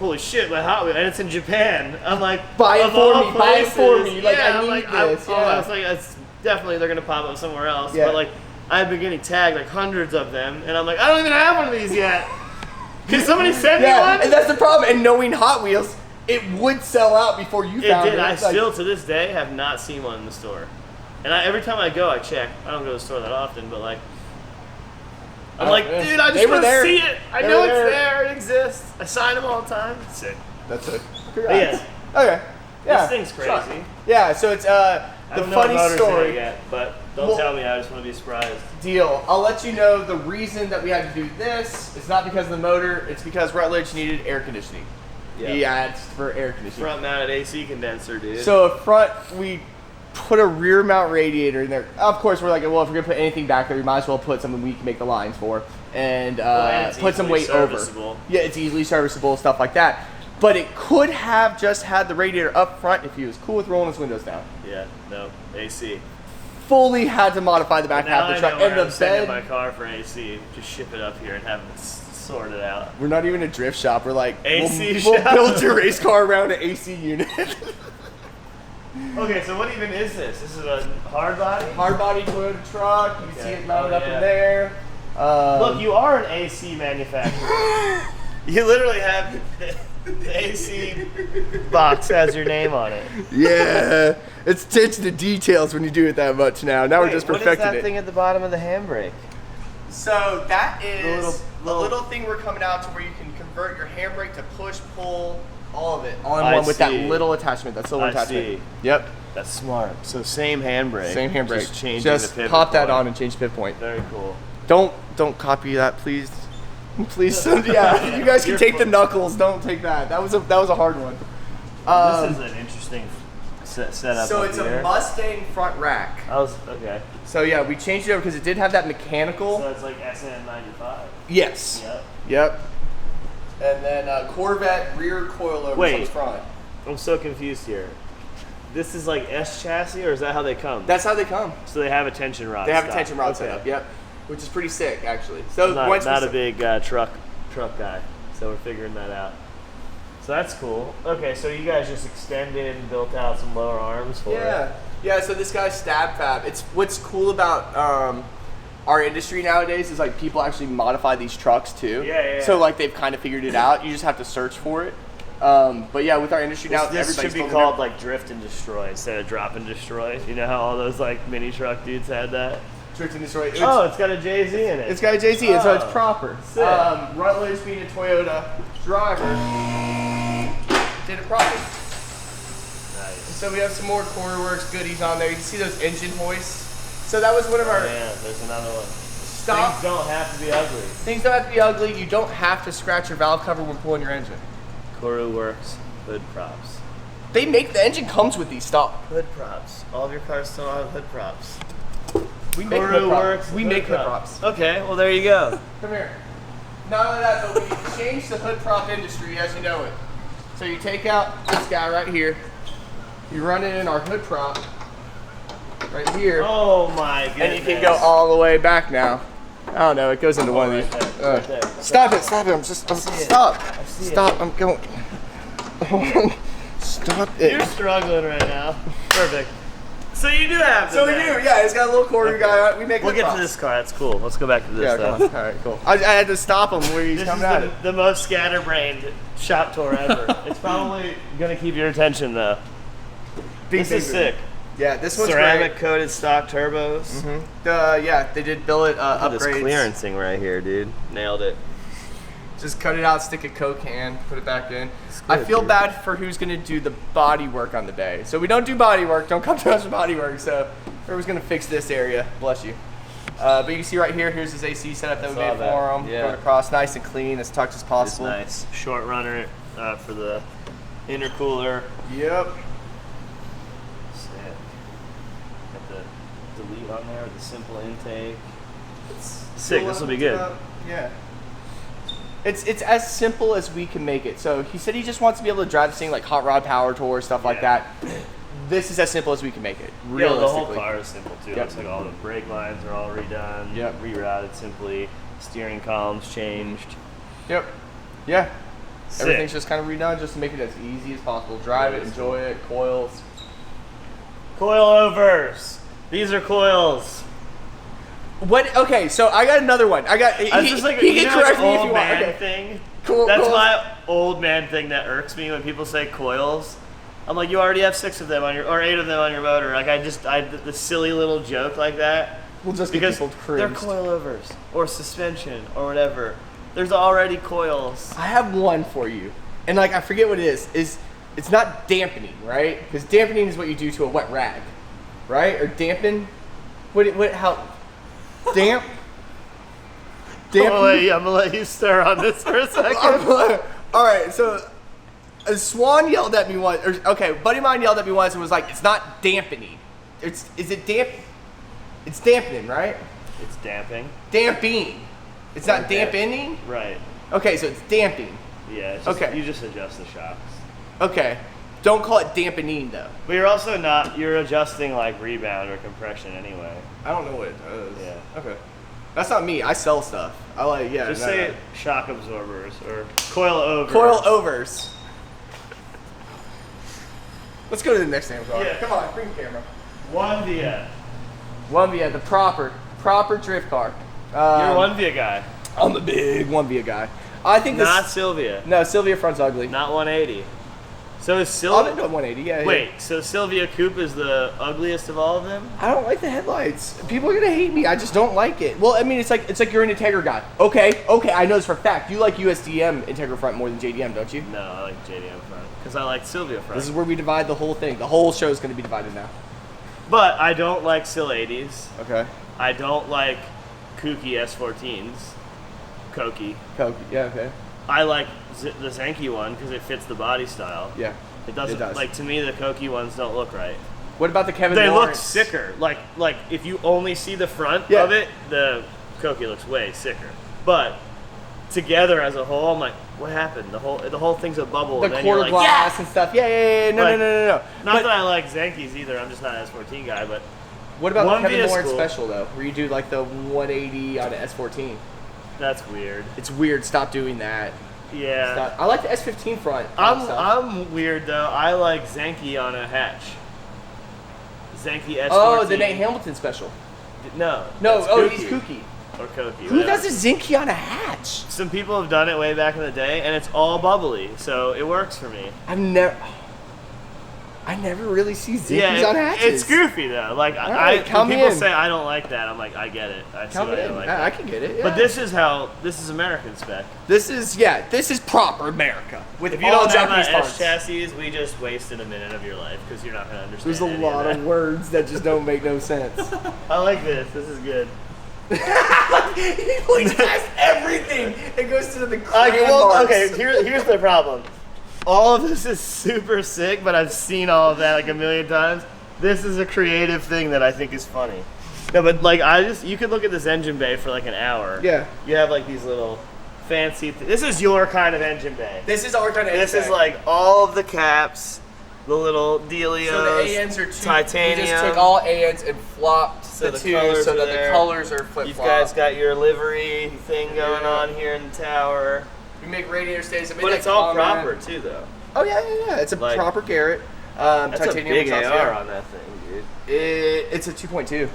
holy shit, my Hot Wheel, and it's in Japan. I'm like, Buy it of for all me, buy it for places. me. I I'm need I this. was like, it's definitely they're gonna pop up somewhere else. Yeah. But I've been getting tagged hundreds of them, and I'm like, I don't even have one of these yet. Can somebody send me one? And that's the problem. And knowing Hot Wheels, it would sell out before you found it. It did. I still, to this day, have not seen one in the store. And every time I go, I check. I don't go to the store that often, but like, I'm like, dude, I just want to see it. I know it's there. It exists. I sign them all the time. It's sick. That's it. Yes. Okay. Yeah. This thing's crazy. Yeah. So it's the funny story. Yet, but don't tell me. I just want to be surprised. Deal. I'll let you know the reason that we had to do this. It's not because of the motor. It's because Rutledge needed air conditioning. Yep. He asked for air conditioning. Front mounted AC condenser, dude. So up front, we put a rear mount radiator in there. Of course, we're like, well, if we're gonna put anything back there, we might as well put something we can make the lines for, and put some weight over. Yeah, it's easily serviceable, stuff like that. But it could have just had the radiator up front if he was cool with rolling his windows down. Yeah, no, AC. Fully had to modify the back half of the truck. And I'm sending my car for AC. Just ship it up here and have it sorted out. We're not even a drift shop. We're like, AC we'll build your race car around an AC unit. Okay, so what even is this? This is a hard body? Hard body Toyota truck. You see it mounted up in there. Look, you are an AC manufacturer. You literally have the AC box has your name on it. Yeah, it's attention to details when you do it that much now. Now we're just perfecting it. What is that thing at the bottom of the handbrake? So that is the little thing we're coming out to where you can convert your handbrake to push, pull, all of it all in one with that little attachment, that silver attachment. See. Yep. That's smart. So same handbrake. Same handbrake. Just the pop that on and change the pivot point. Very cool. Don't copy that, please. Please, yeah. You guys can take the knuckles. Don't take that. That was a hard one. This is an interesting setup. So it's a Mustang front rack. Okay. So yeah, we changed it over because it did have that mechanical. So it's like SN95. Yes. Yep. And then Corvette rear coilovers on the front. I'm so confused here. This is like S chassis, or is that how they come? That's how they come. So they have a tension rod. They have a tension rod set up. Yep. Which is pretty sick, actually. So I'm not a big truck guy, so we're figuring that out. So that's cool. Okay, so you guys just extended and built out some lower arms for it. Yeah. So this guy's Stab Fab. It's what's cool about our industry nowadays is like people actually modify these trucks too. Yeah. So like they've kind of figured it out. You just have to search for it. But yeah, with our industry now, this should be called like drift and destroy instead of drop and destroy. You know how all those like mini truck dudes had that? Drift and destroy. It's got a JZ in it. It's got a JZ, and so it's proper. Sick. Rutledge being a Toyota driver did it proper. Nice. And so we have some more Koru Works goodies on there. You can see those engine hoists. So that was one of our. Yeah, there's another one. Things don't have to be ugly. Things don't have to be ugly. You don't have to scratch your valve cover when pulling your engine. Koru Works hood props. They make the engine comes with these stock hood props. All of your cars still have hood props. We make hood props. We make hood props. Okay, well there you go. Come here. Not only that, but we changed the hood prop industry as you know it. So you take out this guy right here. You run it in our hood prop right here. Oh my goodness. And you can go all the way back now. I don't know, it goes into one of these. Right there. Stop it, I'm just, stop. Stop, I'm going. Stop it. You're struggling right now. Perfect. So you do have So we do, yeah, it's got a little Koru guy on it. We'll get to this car, that's cool. Let's go back to this though. Come on. All right, cool. I had to stop him where he's coming at it. The most scatterbrained shop tour ever. It's probably going to keep your attention though. This is sick. Yeah, this one's ceramic great. Coated stock turbos. Yeah, they did billet upgrades. This clearancing right here, dude. Nailed it. Just cut it out, stick a Coke can, put it back in. I feel bad for who's gonna do the body work on the day. So we don't do body work. Don't come to us for body work. So whoever's gonna fix this area, bless you. But you can see right here, here's his AC setup that we made for him. Yeah. Going across nice and clean, as tucked as possible. It's nice. Short runner for the intercooler. Yep. Got the delete on there, the simple intake. It's sick. This will be good. Yeah. It's as simple as we can make it. So he said he just wants to be able to drive this thing like hot rod power tour, stuff like that. This is as simple as we can make it. Yeah, the whole car is simple too. Yep. It's like all the brake lines are all redone. Yep. Rerouted simply. Steering columns changed. Yep. Yeah. Sick. Everything's just kind of redone just to make it as easy as possible. Drive it, enjoy it, coils. Coilovers. These are coils. What? Okay, so I got another one. He can correct me if you want. Okay. Thing. That's my old man thing that irks me when people say coils. I'm like, you already have 6 of them on your, or 8 of them on your motor. Like the silly little joke like that. We'll just because get people cringed. They're coilovers or suspension or whatever. There's already coils. I have one for you, and like I forget what it is. It's not dampening, right? Because dampening is what you do to a wet rag, right? Or dampen. How? Damp. Oh, wait, I'm gonna let you stir on this for a second. All right, so a Swan yelled at me once. A buddy of mine yelled at me once and was like, "It's not dampening. Is it damp? It's dampening, right? It's damping. Damping. It's not dampening? Right. Okay, so it's damping. Yeah, it's just, you just adjust the shocks. Okay. Don't call it dampening, though. But you're also not, you're adjusting like rebound or compression anyway. I don't know what it does. Yeah. Okay. That's not me. I sell stuff. I like, yeah. Just say shock absorbers or coil overs. Coil overs. Let's go to the next damn car. Yeah. Come on, bring the camera. 1VF. 1VF, the proper drift car. You're a 1VF guy. I'm a big 1VF guy. I think Not Sylvia. No, Sylvia front's ugly. Not 180. So is I've Sylvia... been doing 180, yeah. Wait, so Sylvia Coupe is the ugliest of all of them? I don't like the headlights. People are gonna hate me. I just don't like it. Well, I mean, it's like you're an Integra guy. Okay, I know this for a fact. You like USDM Integra front more than JDM, don't you? No, I like JDM front because I like Sylvia front. This is where we divide the whole thing. The whole show is gonna be divided now. But I don't like Sil 80s. Okay. I don't like kooky S14s. Koki. Yeah, okay. I like the Zenki one because it fits the body style. Yeah. It doesn't, does. like, to me, the Koki ones don't look right. What about the Kevin They Lawrence? look sicker. Like if you only see the front of it, the Koki looks way sicker. But together as a whole, I'm like, what happened? The whole thing's a bubble. The and then quarter you're like, glass and stuff. Yeah. No. Not that I like Zenkis either. I'm just not an S14 guy. But what about the Kevin Lawrence cool. special though, where you do like the 180 on an S14? That's weird. It's weird. Stop doing that. Yeah. I like the S15 front. I'm weird though. I like Zenki on a hatch. Zenki S14. Oh, the Nate Hamilton special. No. He's kooky. Or Koki. Who does a Zenki on a hatch? Some people have done it way back in the day, and it's all bubbly, so it works for me. I never really see Zenkis on hatches. It's goofy though. Like when people say I don't like that, I'm like, I get it. I see why I don't like that. I can get it. Yeah. But this is American spec. This is proper America. With if you don't have my S chassis, we just wasted a minute of your life because you're not gonna understand. There's a lot of words that just don't make no sense. I like this. This is good. He looks past everything. It goes to the marks. Okay, here's the problem. All of this is super sick, but I've seen all of that like a million times. This is a creative thing that I think is funny. No, but like you could look at this engine bay for like an hour. Yeah. You have like these little fancy. This is your kind of engine bay. This is our kind of engine bay. This is like all of the caps, the little dealios. So the ANs are titanium. You just take all ANs and flopped so the twos so that the colors are flip-flop. You guys got your livery thing going on here in the tower. We make radiator stays. But it's all proper too, though. Oh yeah. It's a proper Garrett. That's titanium a big AR on that thing, dude. It's a 2.2.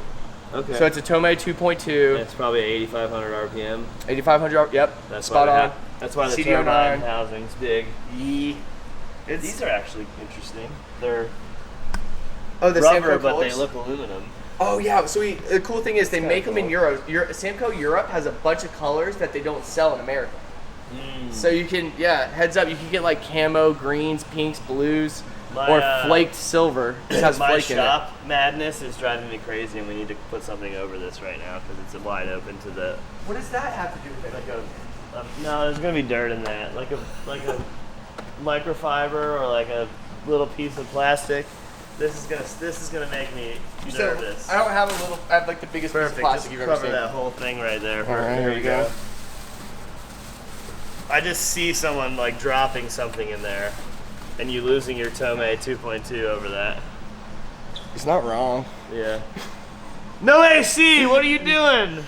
Okay. So it's a Tomei 2.2. It's probably 8,500 RPM. 8,500. Yep. That's spot on. That's why the turbine housing's big. These are actually interesting. They're the rubber, Samco but colors? they look aluminum. Oh yeah. So the cool thing is they make them in Europe. Samco Europe has a bunch of colors that they don't sell in America. So you can, heads up, you can get like camo, greens, pinks, blues, or flaked silver. This has my flake in it. shop madness is driving me crazy, and we need to put something over this right now because it's wide open to the. What does that have to do with it? No, there's gonna be dirt in that, like a microfiber or like a little piece of plastic. This is gonna make me nervous. So I have like the biggest piece of plastic you've ever seen. Cover that whole thing right there. All right, here we go. I just see someone like dropping something in there, and you losing your Tomei 2.2 over that. He's not wrong. Yeah. No AC. What are you doing?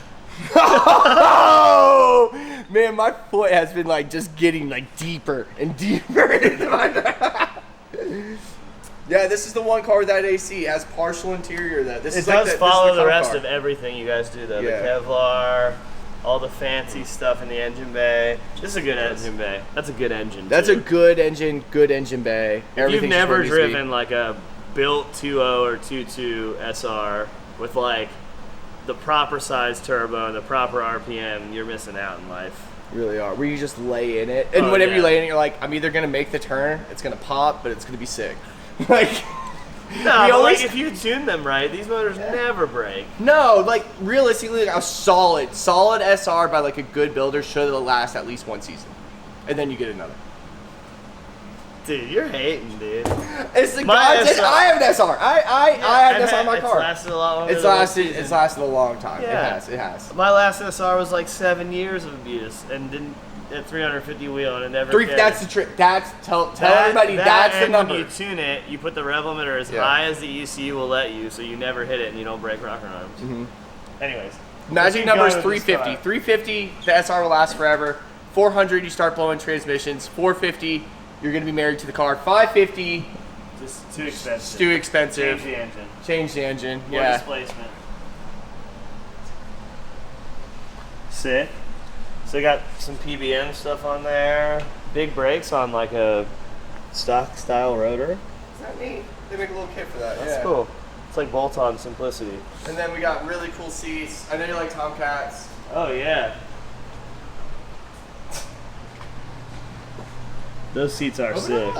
Oh man, my foot has been like just getting like deeper and deeper into my. Yeah, this is the one car that AC has partial interior though. This does follow the rest of everything you guys do though. Yeah. The Kevlar, all the fancy stuff in the engine bay. This is a good engine bay. That's a good engine. That's too. a good engine bay. If you've never driven like a built 2.0 or 2.2 SR with like the proper size turbo and the proper RPM, you're missing out in life. You really are. Where you just lay in it, and whenever you lay in it, you're like, I'm either gonna make the turn, it's gonna pop, but it's gonna be sick. Like. No, but like if you tune them right, these motors never break. No, like realistically, like a solid SR by like a good builder should last at least one season, and then you get another. Dude, you're hating, dude. It's the goddamn. I have an SR. I have an SR in my car. It's lasted a lot longer. It's lasted a long time. Yeah. It has. My last SR was like 7 years of abuse and didn't at 350 wheel and it never. That's the trick. Tell everybody that's the number. When you tune it, you put the rev limiter as high as the ECU will let you, so you never hit it and you don't break rocker arms. Anyways, magic number is 350. 350, the SR will last forever. 400, you start blowing transmissions. 450, you're gonna be married to the car. 550, just too expensive. It's too expensive. Change the engine. More displacement. Sick. So they got some PBM stuff on there. Big brakes on like a stock style rotor. Is that neat? They make a little kit for that. That's cool. It's like bolt-on simplicity. And then we got really cool seats. I know you like Tomcats. Oh yeah. Those seats are sick.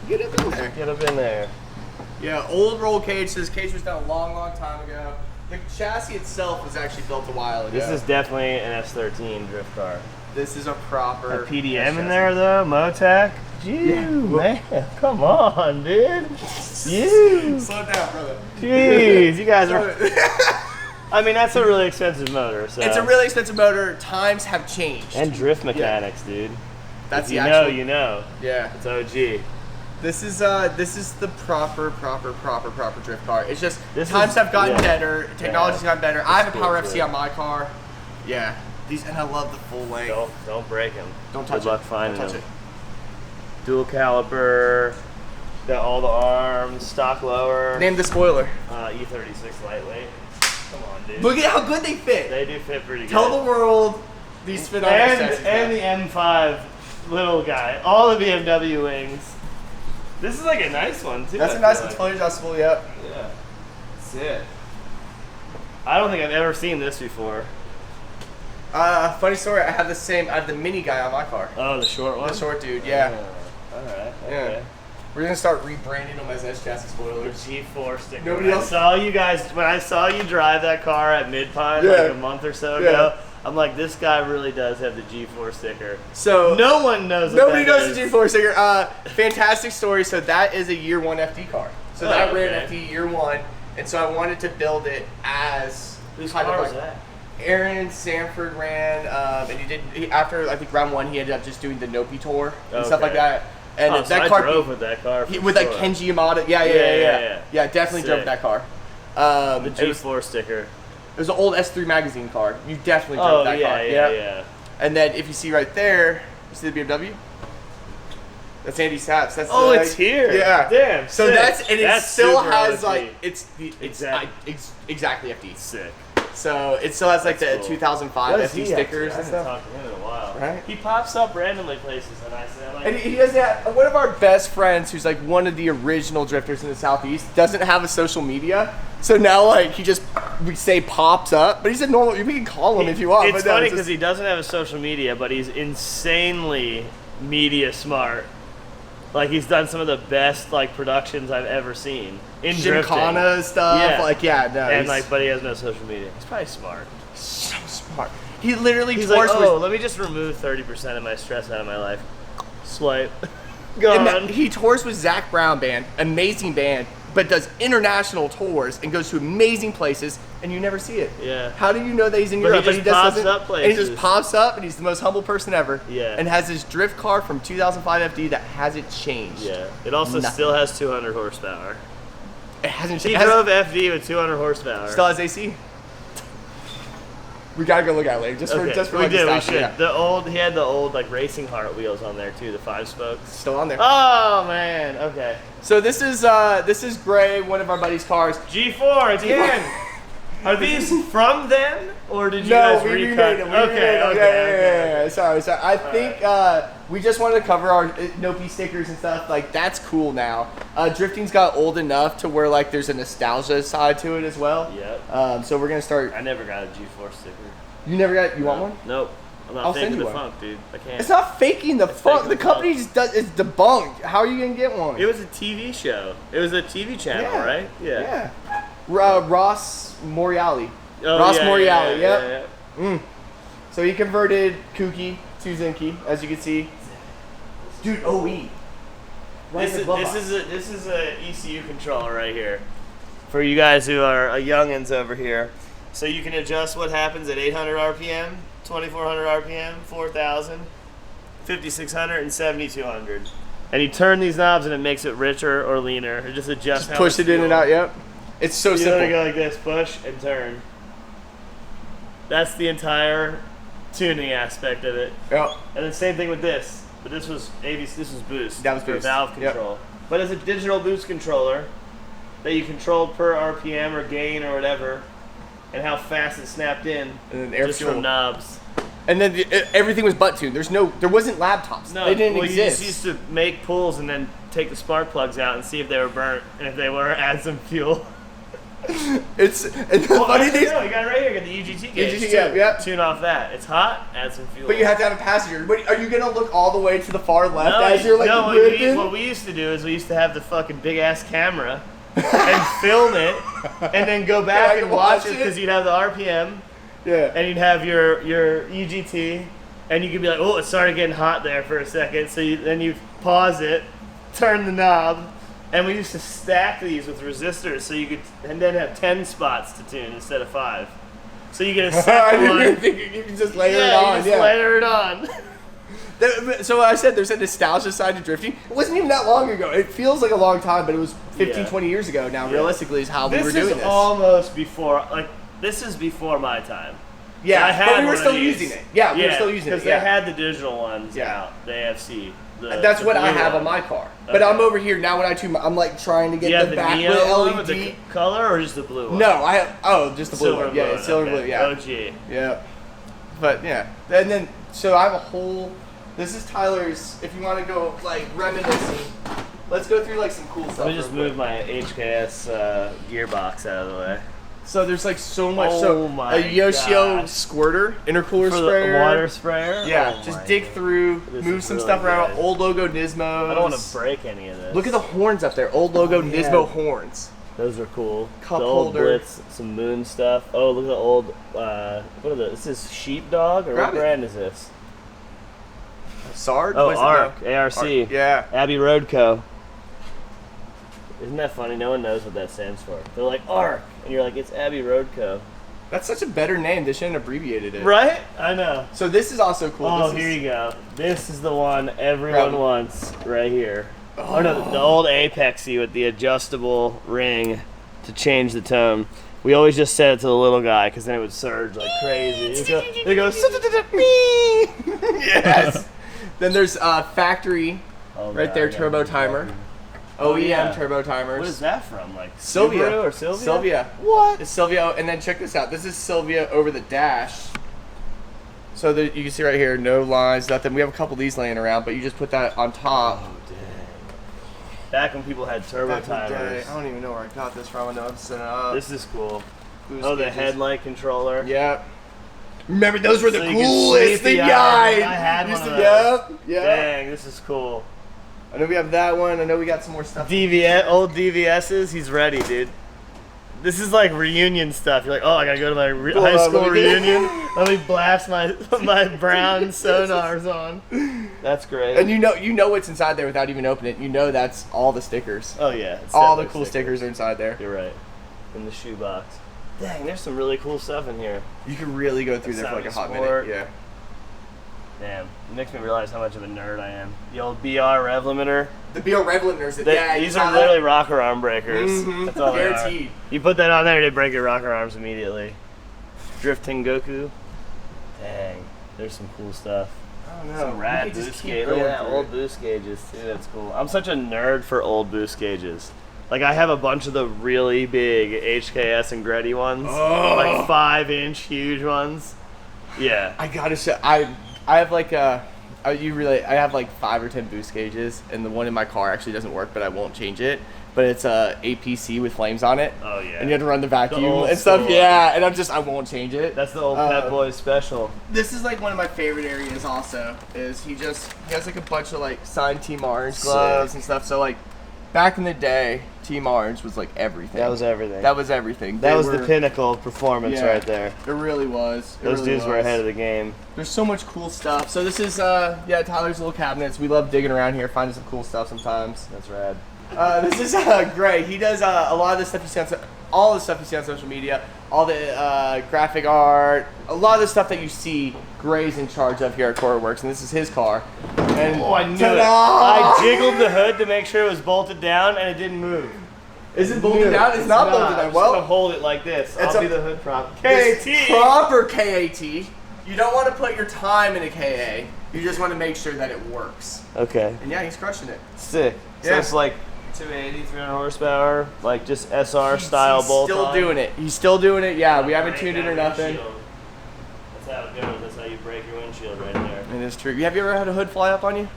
Get up in there. Get up in there. Yeah, old roll cage. This cage was done a long time ago. The chassis itself was actually built a while ago. This is definitely an S13 drift car. This is a proper... A PDM in there though? Motec? Man, come on, dude. Slow down, brother. Jeez, you guys are... I mean, that's a really expensive motor. So. It's a really expensive motor. Times have changed. And drift mechanics, dude. That's the actual... You know. Yeah. It's OG. This is the proper drift car. It's just times have gotten better, technology's gotten better. I have a Power FC on my car. Yeah, and I love the full length. Don't break them. Don't touch it. Good luck finding Don't touch them. Dual caliper, got all the arms, stock lower. Name the spoiler. E36 lightweight. Come on, dude. Look at how good they fit. They do fit pretty good. Tell the world these fit on and the M5 little guy. All the BMW wings. This is like a nice one too. That's a nice one, fully adjustable, yep. Yeah. That's it. I don't think I've ever seen this before. Funny story, I have the mini guy on my car. Oh, the short one? The short dude, yeah. Alright, okay. Yeah. We're gonna start rebranding them as S-chassis spoilers. G4 sticker. Nobody else saw you guys, when I saw you drive that car at Mid-Pine like a month or so ago, I'm like, this guy really does have the G4 sticker. So no one knows. Nobody knows the G4 sticker. Fantastic story. So that is a year one FD car. So that ran FD year one, and so I wanted to build it as whose car was that? Aaron Sanford ran, and after I think round one he ended up just doing the Nopi tour and stuff like that. And so that I car drove with that car. With like Kenji Yamada. Yeah, definitely drove that car. The G4 sticker. It was an old S3 magazine car. You definitely drove that car. Yeah. And then if you see right there, you see the BMW? That's Andy Saps. That's it's here. Yeah. Damn. So sick. it still has OG. like exactly FD. Sick. So it still has like the 2005 FD stickers and stuff. I haven't talked to him in a while. Right? He pops up randomly places, and I say, like, and he doesn't have, one of our best friends, who's like one of the original drifters in the Southeast, doesn't have a social media. So now, like, we say pops up, but he's a normal. You can call him if you want. It's funny because he doesn't have a social media, but he's insanely media smart. Like, he's done some of the best like productions I've ever seen in Gymkhana stuff. And like, but he has no social media. He's probably smart. So smart. He literally he's like, let me just remove 30% of my stress out of my life. Swipe. Gone. He tours with Zach Brown Band, amazing band, but does international tours and goes to amazing places, and you never see it. Yeah. How do you know that he's in Europe? He just pops up, and he's the most humble person ever. Yeah. And has his drift car from 2005 FD that hasn't changed. Yeah. It also still has 200 horsepower. It hasn't changed. He drove FD with 200 horsepower. Still has AC. We gotta go look at it later. Just for we should. Yeah. He had the old like Racing Heart wheels on there too, the 5 spokes. Still on there. Oh man, okay. So this is Gray, one of our buddies' cars. G4 again. Are these from then, or did you guys we recut? remade them. Okay. Yeah. Sorry. I think we just wanted to cover our Nopi stickers and stuff. Like, that's cool now. Drifting's got old enough to where, like, there's a nostalgia side to it as well. Yep. So we're going to start. I never got a G4 sticker. You never got, you want one? Nope. I'm not faking the funk, dude. I can't. It's not faking the funk. The company just does, it's debunked. How are you going to get one? It was a TV show. It was a TV channel, right? Yeah. Ross Moriali. Oh, Ross yeah, Moriali, yeah. So he converted Kuki to Zinky, as you can see. Dude, OE. This is a ECU controller right here. For you guys who are youngins over here. So you can adjust what happens at 800 RPM, 2400 RPM, 4000, 5600, and 7200. And you turn these knobs and it makes it richer or leaner. It just adjusts. Just push it in and out, yep. It's so simple. You go like this, push and turn. That's the entire tuning aspect of it. Yep. And the same thing with this. But this was boost. That was boost. Valve control. Yep. But it's a digital boost controller that you controlled per RPM or gain or whatever, and how fast it snapped in, and then air just fuel. from knobs. And then everything was butt tuned. There wasn't laptops. No, they didn't you exist. just used to make pulls and then take the spark plugs out and see if they were burnt, and if they were, add some fuel. It's funny thing. No, you got it right here. You got the UGT gauge. Yeah. Tune off that. It's hot. Add some fuel. But you have to have a passenger. But are you gonna look all the way to the far left as you're like ripping? What we used to do is we used to have the fucking big ass camera and film it, and then go back and watch it because you'd have the RPM. Yeah. And you'd have your UGT, and you could be like, oh, it started getting hot there for a second. So then you pause it, turn the knob. And we used to stack these with resistors, so you could, and then have 10 spots to tune instead of 5. So you get a second one. You can just layer it on. You just layer it on. So I said there's a nostalgia side to drifting. It wasn't even that long ago. It feels like a long time, but it was 15, 20 years ago now. Yeah. Realistically, is how we were doing this. This is almost before, this is before my time. Yeah, but we were still using it. Yeah, we were still using it. Because they had the digital ones out, the AFC. That's what I have on my car. Okay. But I'm over here now when I tune. I'm like trying to get the backlit LED. With the color or just the blue one? No, I have. Just the blue one. Blue. Yeah, silver blue. Yeah. OG. Yeah. But yeah, and then so I have a whole. This is Tyler's. If you want to go like reminiscing, let's go through like some cool stuff. Let me just move my HKS gearbox out of the way. So there's like so much. A Yoshio squirter, intercooler sprayer, the water sprayer. Yeah, just dig through, move some stuff around. Old logo Nismos. I don't want to break any of this. Look at the horns up there. Old logo Nismo horns. Those are cool. Cup the old holder. Blitz, some Moon stuff. Oh, look at the old. What are those? Is this Sheepdog or what brand is this? Sard. Oh, ARC. ARC. Yeah. Abbey Road Co. Isn't that funny? No one knows what that stands for. They're like, ARC. And you're like, it's Abbey Road Co. That's such a better name. They shouldn't have abbreviated it. Right? I know. So this is also cool. Oh, here you go. This is the one everyone wants right here. Oh, no, the old Apexy with the adjustable ring to change the tone. We always just said it to the little guy because then it would surge like crazy. It goes, yes. Then there's factory right there, turbo timer. OEM turbo timers. What is that from? Like Sylvia Subaru or Sylvia? Sylvia. What? It's Sylvia, and then check this out. This is Sylvia over the dash. So you can see right here, no lines, nothing. We have a couple of these laying around, but you just put that on top. Oh, dang. Back when people had turbo timers. I don't even know where I got this from. I know I'm setting it up. This is cool. The headlight controller. Yep. Remember, those were the coolest thing, guys. I had one of those. Yep. Dang, this is cool. I know we have that one. I know we got some more stuff. Old DVSs. He's ready, dude. This is like reunion stuff. You're like, oh, I gotta go to my high school reunion. Let me blast my brown sonars on. That's great. And you know what's inside there without even opening it. You know that's all the stickers. Oh yeah, all the cool stickers are inside there. You're right. In the shoebox. Dang, there's some really cool stuff in here. You can really go through there for like a hot minute. Yeah. Damn, it makes me realize how much of a nerd I am. The old BR rev limiter. The BR rev limiters. These are literally rocker arm breakers. Mm-hmm. That's all Guaranteed. they are. You put that on there, they break your rocker arms immediately. Drifting Goku. Dang, there's some cool stuff. I don't know. Some rad boost gauges. Look at that, old boost gauges too. That's cool. I'm such a nerd for old boost gauges. Like I have a bunch of the really big HKS and Gretty ones, like 5-inch huge ones. Yeah. I gotta say, I have like I have like 5 or 10 boost gauges, and the one in my car actually doesn't work, but I won't change it. But it's a APC with flames on it. Oh yeah. And you have to run the vacuum and stuff. Yeah, and I won't change it. That's the old Pet Boys special. This is like one of my favorite areas. Also, is he has like a bunch of like signed Team Orange gloves and stuff. So like, back in the day, Team Orange was like everything. That was everything. That was everything. That was the pinnacle of performance right there. It really was. Those dudes were ahead of the game. There's so much cool stuff. So this is Tyler's little cabinets. We love digging around here, finding some cool stuff sometimes. That's rad. This is Gray. He does a lot of the stuff you see on all the stuff you see on social media, all the graphic art, a lot of the stuff that you see. Gray's in charge of here at Koru Works, and this is his car. And I knew it. I jiggled the hood to make sure it was bolted down, and it didn't move. Is it bolted down? It's not bolted down. I'm just gonna hold it like this. I'll be the hood prop. KAT. Proper KAT. You don't want to put your time in a KA. You just want to make sure that it works. Okay. And yeah, he's crushing it. Sick. So it's like 280, 300 horsepower, like just SR style bolt. He's still doing it. He's still doing it. Yeah, we haven't tuned it or nothing. That's how it goes. That's how you break your windshield right there. It is true. Have you ever had a hood fly up on you?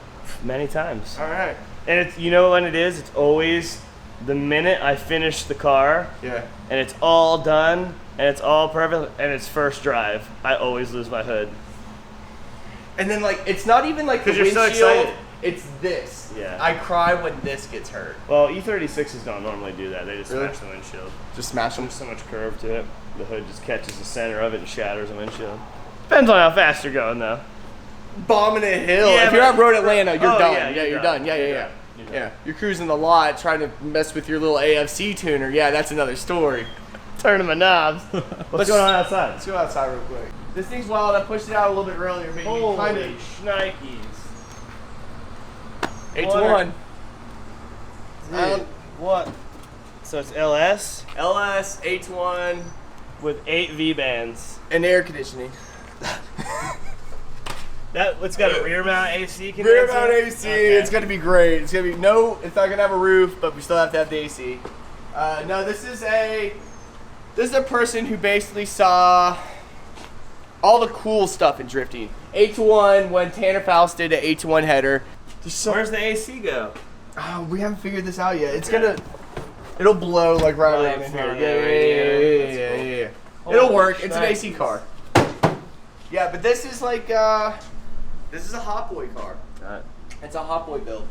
Many times. All right. And it's, you know when it is? It's always the minute I finish the car. Yeah. And it's all done and it's all perfect and it's first drive. I always lose my hood. And then like it's not even like the you're windshield. so excited. It's this. Yeah. I cry when this gets hurt. Well, E36s don't normally do that. They just smash the windshield. Just smash them. There's so much curve to it. The hood just catches the center of it and shatters the windshield. Depends on how fast you're going, though. Bombing a hill. Yeah, if you're at Road Atlanta, you're done. Yeah, You're done. Yeah. You're cruising the lot trying to mess with your little AFC tuner. Yeah, that's another story. Turning my knobs. What's going on outside? Let's go outside real quick. This thing's wild. I pushed it out a little bit earlier. Maybe Holy shnikes. 8-1. What? So it's LS? LS 8-1 with 8 V-bands. and air conditioning. It's got a rear mount AC condenser? Rear mount AC. Okay. It's gonna be great. It's gonna be it's not gonna have a roof, but we still have to have the AC. No, this is a person who basically saw all the cool stuff in drifting. 8-1 when Tanner Faust did an 8-1 header. Where's the AC go? We haven't figured this out yet. It'll blow like right around in here. Yeah. It'll work. It's an AC car. Yeah, but this is like this is a Hot Boy car. It's a Hot Boy build.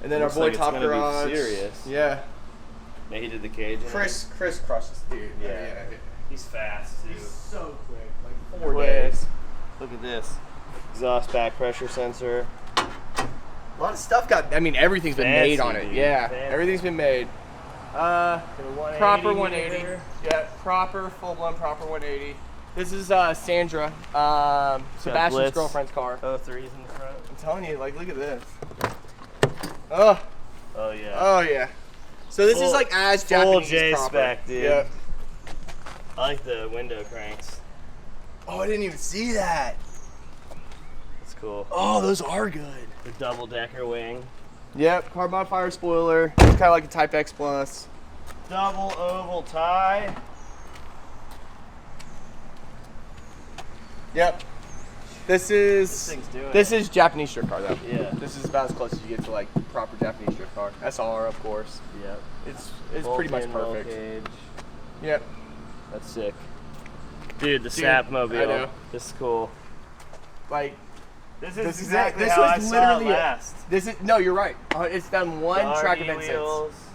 And then our boy like Top Garage. Serious. Yeah. Yeah, he did the cage. Chris crushes, dude. Yeah. He's fast too. He's so quick. Like 4 days. Look at this. Exhaust back pressure sensor. A lot of stuff everything's been made on it. Dude. Yeah. Fancy. Everything's been made. Proper 180. Meter. Yeah, proper, full-blown proper 180. This is Sandra, Sebastian's Blitz. girlfriend's car. Oh, 3s in the front. I'm telling you, like, look at this. Oh yeah. So this is like as Japanese full J proper. spec, dude. Yeah. I like the window cranks. Oh, I didn't even see that. It's cool. Oh, those are good. The double decker wing. Yep, carbon fire spoiler. It's kind of like a Type X Plus. Double oval tie. Yep. This is Japanese strip car though. Yeah. This is about as close as you get to like proper Japanese strip car. SR, of course. Yep. It's pretty much perfect. Cage. Yep. That's sick. Dude, the Sap Mobile. I know. This is cool. Like this is exactly how I saw it last. No, you're right. It's done one track event wheels. since.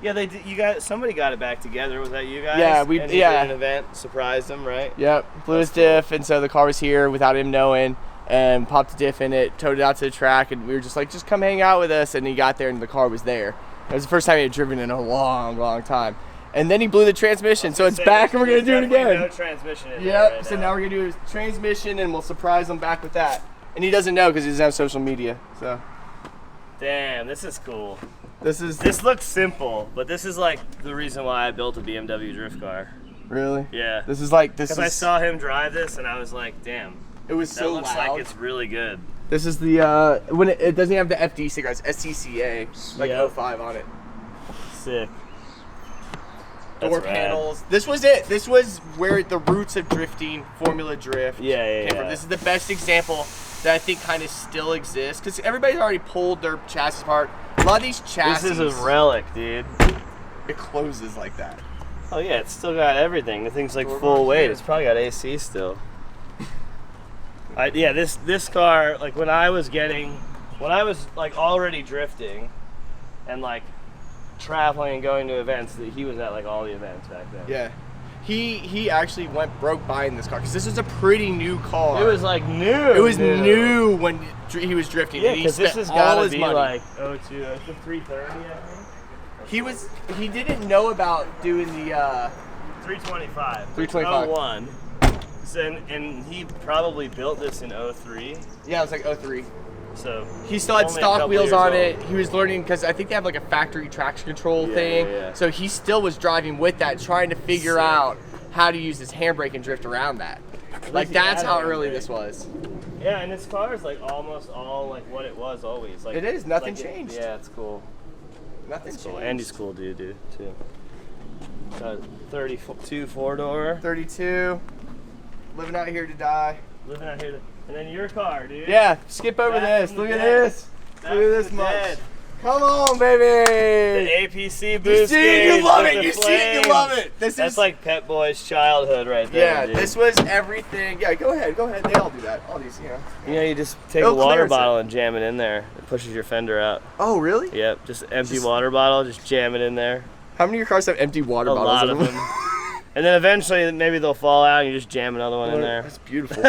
Yeah, they did. Somebody got it back together. Was that you guys? Yeah, and he did an event, surprised them, right? Yep, blew his diff, and so the car was here without him knowing, and popped a diff in it, towed it out to the track, and we were just like, just come hang out with us, and he got there, and the car was there. It was the first time he had driven in a long, long time. And then he blew the transmission, so it's back, and we're gonna do it again. No transmission in yep. Right So now we're gonna do his transmission, and we'll surprise him back with that. And he doesn't know because he doesn't have social media. So. Damn, this is cool. This looks simple, but this is like the reason why I built a BMW drift car. Really? Yeah. This is like Because I saw him drive this, and I was like, damn. It was so looks loud. like it's really good. This is the when it doesn't have the FD sticker, it's SCCA, like 05 on it. Sick. Door panels. This was it. This was where the roots of drifting, Formula Drift. Yeah. This is the best example that I think kind of still exists because everybody's already pulled their chassis apart. A lot of these chassis. This is a relic, dude. It closes like that. Oh yeah, it's still got everything. The thing's like full weight. It's probably got AC still. Yeah, this car, like when I was like already drifting, and like traveling and going to events, that he was at like all the events back then. Yeah. He actually went broke buying this car because this was a pretty new car. It was like new. It was new when he was drifting. Yeah, because this has got to be money. like 02, it's a 330, I think. He didn't know about doing the 325. 325. 01. And he probably built this in 03. Yeah, it was like 03. So he still had stock wheels on it. He was learning because I think they have like a factory traction control thing. Yeah. So he still was driving with that, trying to figure out how to use his handbrake and drift around that. Like that's how early this was. Yeah, and his car is like almost all like what it was always. Like it is. Nothing changed. Yeah, it's cool. Nothing's cool. changed. Andy's cool dude too. Got 32 4-door. 32. Living out here to die. Living out here to. And then your car, dude. Yeah, skip over this. Look at this. Look at this much. Come on, baby. The APC boost. You see it, you love it. You see it, you love it. That's like Pet Boy's childhood right there. Yeah, dude. This was everything. Yeah, go ahead. They all do that. All these, you just take a water bottle and jam it in there. It pushes your fender out. Oh, really? Yep, just empty water bottle, just jam it in there. How many of your cars have empty water bottles? A lot of them. And then eventually, maybe they'll fall out and you just jam another one in there. That's beautiful.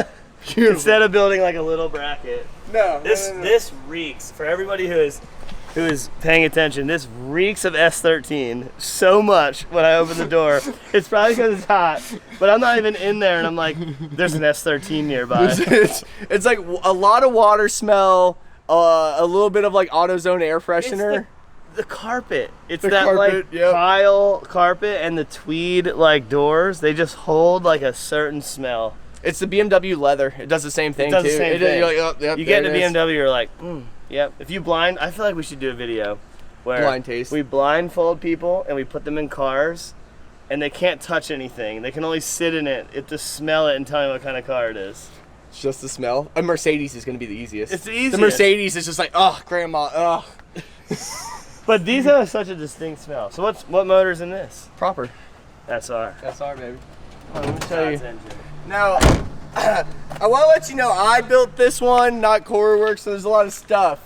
Instead of building like a little bracket. No. This reeks, for everybody who is paying attention, this reeks of S13 so much when I open the door. It's probably because it's hot, but I'm not even in there and I'm like, there's an S13 nearby. It's like a lot of water smell, a little bit of like AutoZone air freshener. The carpet. It's the that carpet, like tile carpet and the tweed like doors. They just hold like a certain smell. It's the BMW leather. It does the same thing too. It does the same thing. You're like, yep, you get in a BMW, you're like, yep. If you blind, I feel like we should do a video where blind taste. We blindfold people and we put them in cars, and they can't touch anything. They can only sit in it. It just smell it and tell me what kind of car it is. It's just the smell. A Mercedes is going to be the easiest. It's the easiest. The Mercedes is just like, oh, grandma, oh. But these have such a distinct smell. So what motor's in this? Proper. SR. SR, baby. Let me tell you. Engine. Now, I want to let you know I built this one, not Koru Works, so there's a lot of stuff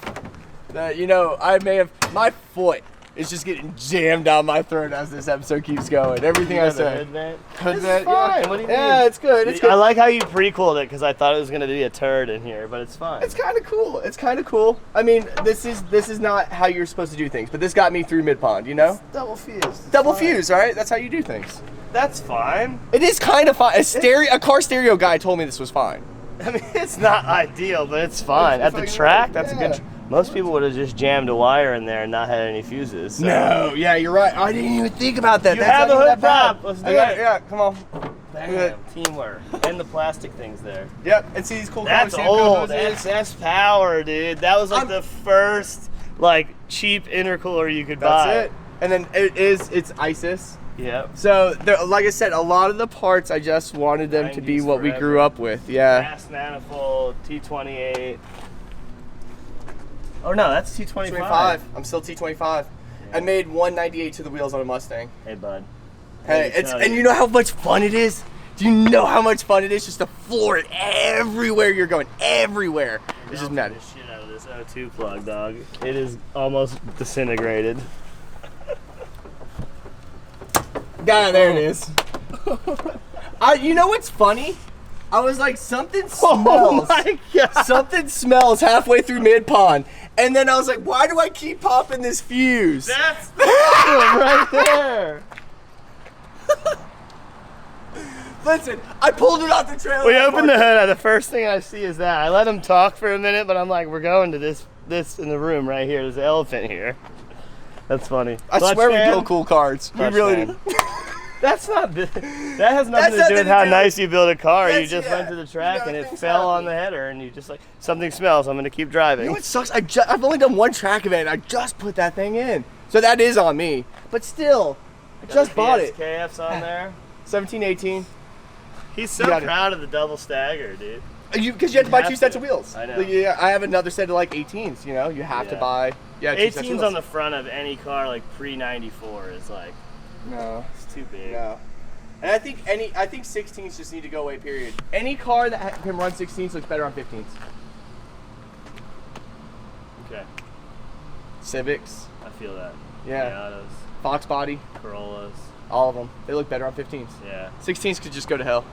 that, I may have, my foot is just getting jammed down my throat as this episode keeps going. Everything I say. Hood vent? Hood vent, fine. yeah. What do you mean? Yeah, it's good. It's good. I like how you pre-cooled it because I thought it was going to be a turd in here, but it's fine. It's kind of cool. It's kind of cool. I mean, this is not how you're supposed to do things, but this got me through mid-pond, It's double fuse. Double fuse, right? That's how you do things. That's fine. It is kind of fine. A car stereo guy told me this was fine. I mean, it's not ideal, but it's fine. At the track, that's a good. Most people would have just jammed a wire in there and not had any fuses. So. No, yeah, you're right. I didn't even think about that. You have a hood prop. Let's do it. Yeah, come on. Bam, teamwork. And the plastic things there. Yep, and see these cool That's old. That's power, dude. That was like the first cheap intercooler you could buy. That's it. And then it's ISIS. Yep. So, like I said, a lot of the parts, I just wanted them to be what we grew up with. Yeah. Gas manifold, T28. Oh no, that's T25. I'm still T25. Yeah. I made 198 to the wheels on a Mustang. Hey, bud. Hey, and you know how much fun it is? Do you know how much fun it is just to floor it everywhere you're going? Everywhere. It's just mad. The shit out of this O2 plug, dog. It is almost disintegrated. Yeah, there it is. You know what's funny? I was like, something smells. Oh my God. Something smells halfway through mid-pond. And then I was like, why do I keep popping this fuse? That's the problem right there. Listen, I pulled it off the trailer. We opened the hood. The first thing I see is that. I let him talk for a minute, but I'm like, we're going to this in the room right here. There's an elephant here. That's funny. I swear we build cool cards. We really do. That has nothing to do with how nice you build a car. You just went to the track and it fell on the header, and you just like, something smells, I'm gonna keep driving. You know what sucks? I've only done one track event. I just put that thing in, so that is on me. But still, I just bought it. KF's on there. 17, 18. He's so proud of the double stagger, dude. Because you have to buy 2 sets of wheels. I know. Like, yeah, I have another set of like 18s. You know, you have to buy. Yeah, 2 sets of 18s wheels. on the front of any car like pre-94 is like. No, it's too big. No. And I think 16s just need to go away. Period. Any car that can run 16s looks better on 15s. Okay. Civics. I feel that. Yeah. Miatas, Fox body. Corollas. All of them. They look better on 15s. Yeah. 16s could just go to hell.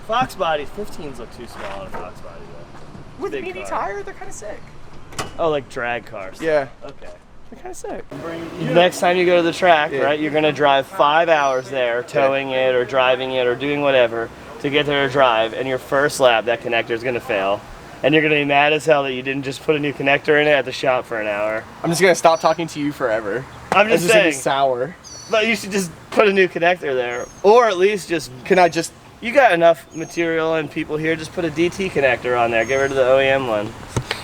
Fox bodies. 15s look too small on a Fox body though. With meaty tire, they're kind of sick. Oh, like drag cars. Yeah. Okay. They're kind of sick. Next time you go to the track, right, you're gonna drive 5 hours there, towing it or driving it or doing whatever to get there to drive, and your first lap, that connector is gonna fail. And you're gonna be mad as hell that you didn't just put a new connector in it at the shop for an hour. I'm just gonna stop talking to you forever. I'm just saying. It's sour. But you should just put a new connector there, or at least just. Can I just? You got enough material and people here. Just put a DT connector on there. Get rid of the OEM one.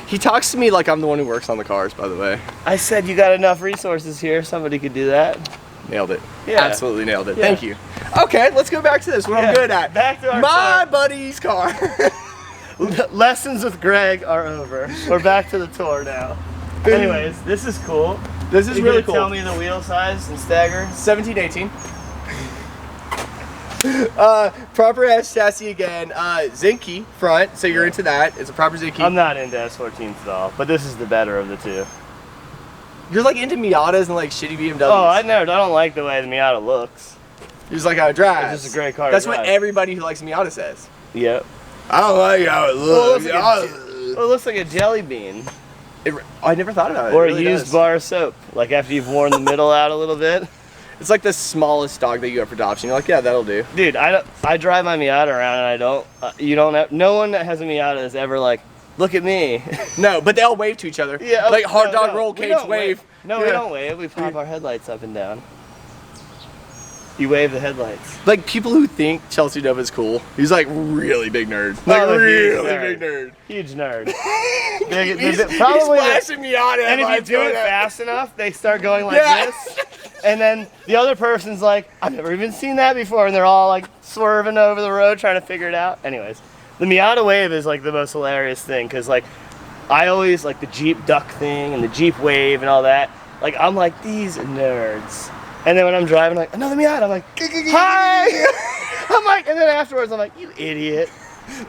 He talks to me like I'm the one who works on the cars. By the way. I said you got enough resources here. Somebody could do that. Nailed it. Yeah. Absolutely nailed it. Yeah. Thank you. Okay, let's go back to this. What I'm good at. Back to our my buddy's car. Lessons with Greg are over. We're back to the tour now. Anyways, this is cool. This is really cool. Tell me the wheel size and stagger. 17, 18. Proper S chassis again. Zinky front, so you're into that. It's a proper Zinky. I'm not into S14s at all, but this is the better of the two. You're like into Miatas and like shitty BMWs. Oh, I don't like the way the Miata looks. You're just like how it drives. It's just a great car. That's what everybody who likes Miata says. Yep. I don't like how it looks. It looks like a jelly bean. I never thought about it. Or it really a used does. bar of soap. Like after you've worn the middle out a little bit. It's like the smallest dog that you have for adoption. You're like, yeah, that'll do. Dude, I drive my Miata around and I don't, no one that has a Miata is ever like, look at me. No, but they all wave to each other. Yeah. Like hard dog roll cage wave. No, we don't wave. We pop our headlights up and down. You wave the headlights. Like people who think Chelsea Nova is cool. He's like really big nerd. Like really big nerd. Huge nerd. He's Probably flashing Miata. And if you do it fast enough, they start going like this. And then the other person's like, I've never even seen that before. And they're all like swerving over the road trying to figure it out. Anyways, the Miata wave is like the most hilarious thing. Cause like, I always like the Jeep duck thing and the Jeep wave and all that. Like, I'm like, these nerds. And then when I'm driving, like, another Miata, I'm like, hi! I'm like, and then afterwards, I'm like, you idiot.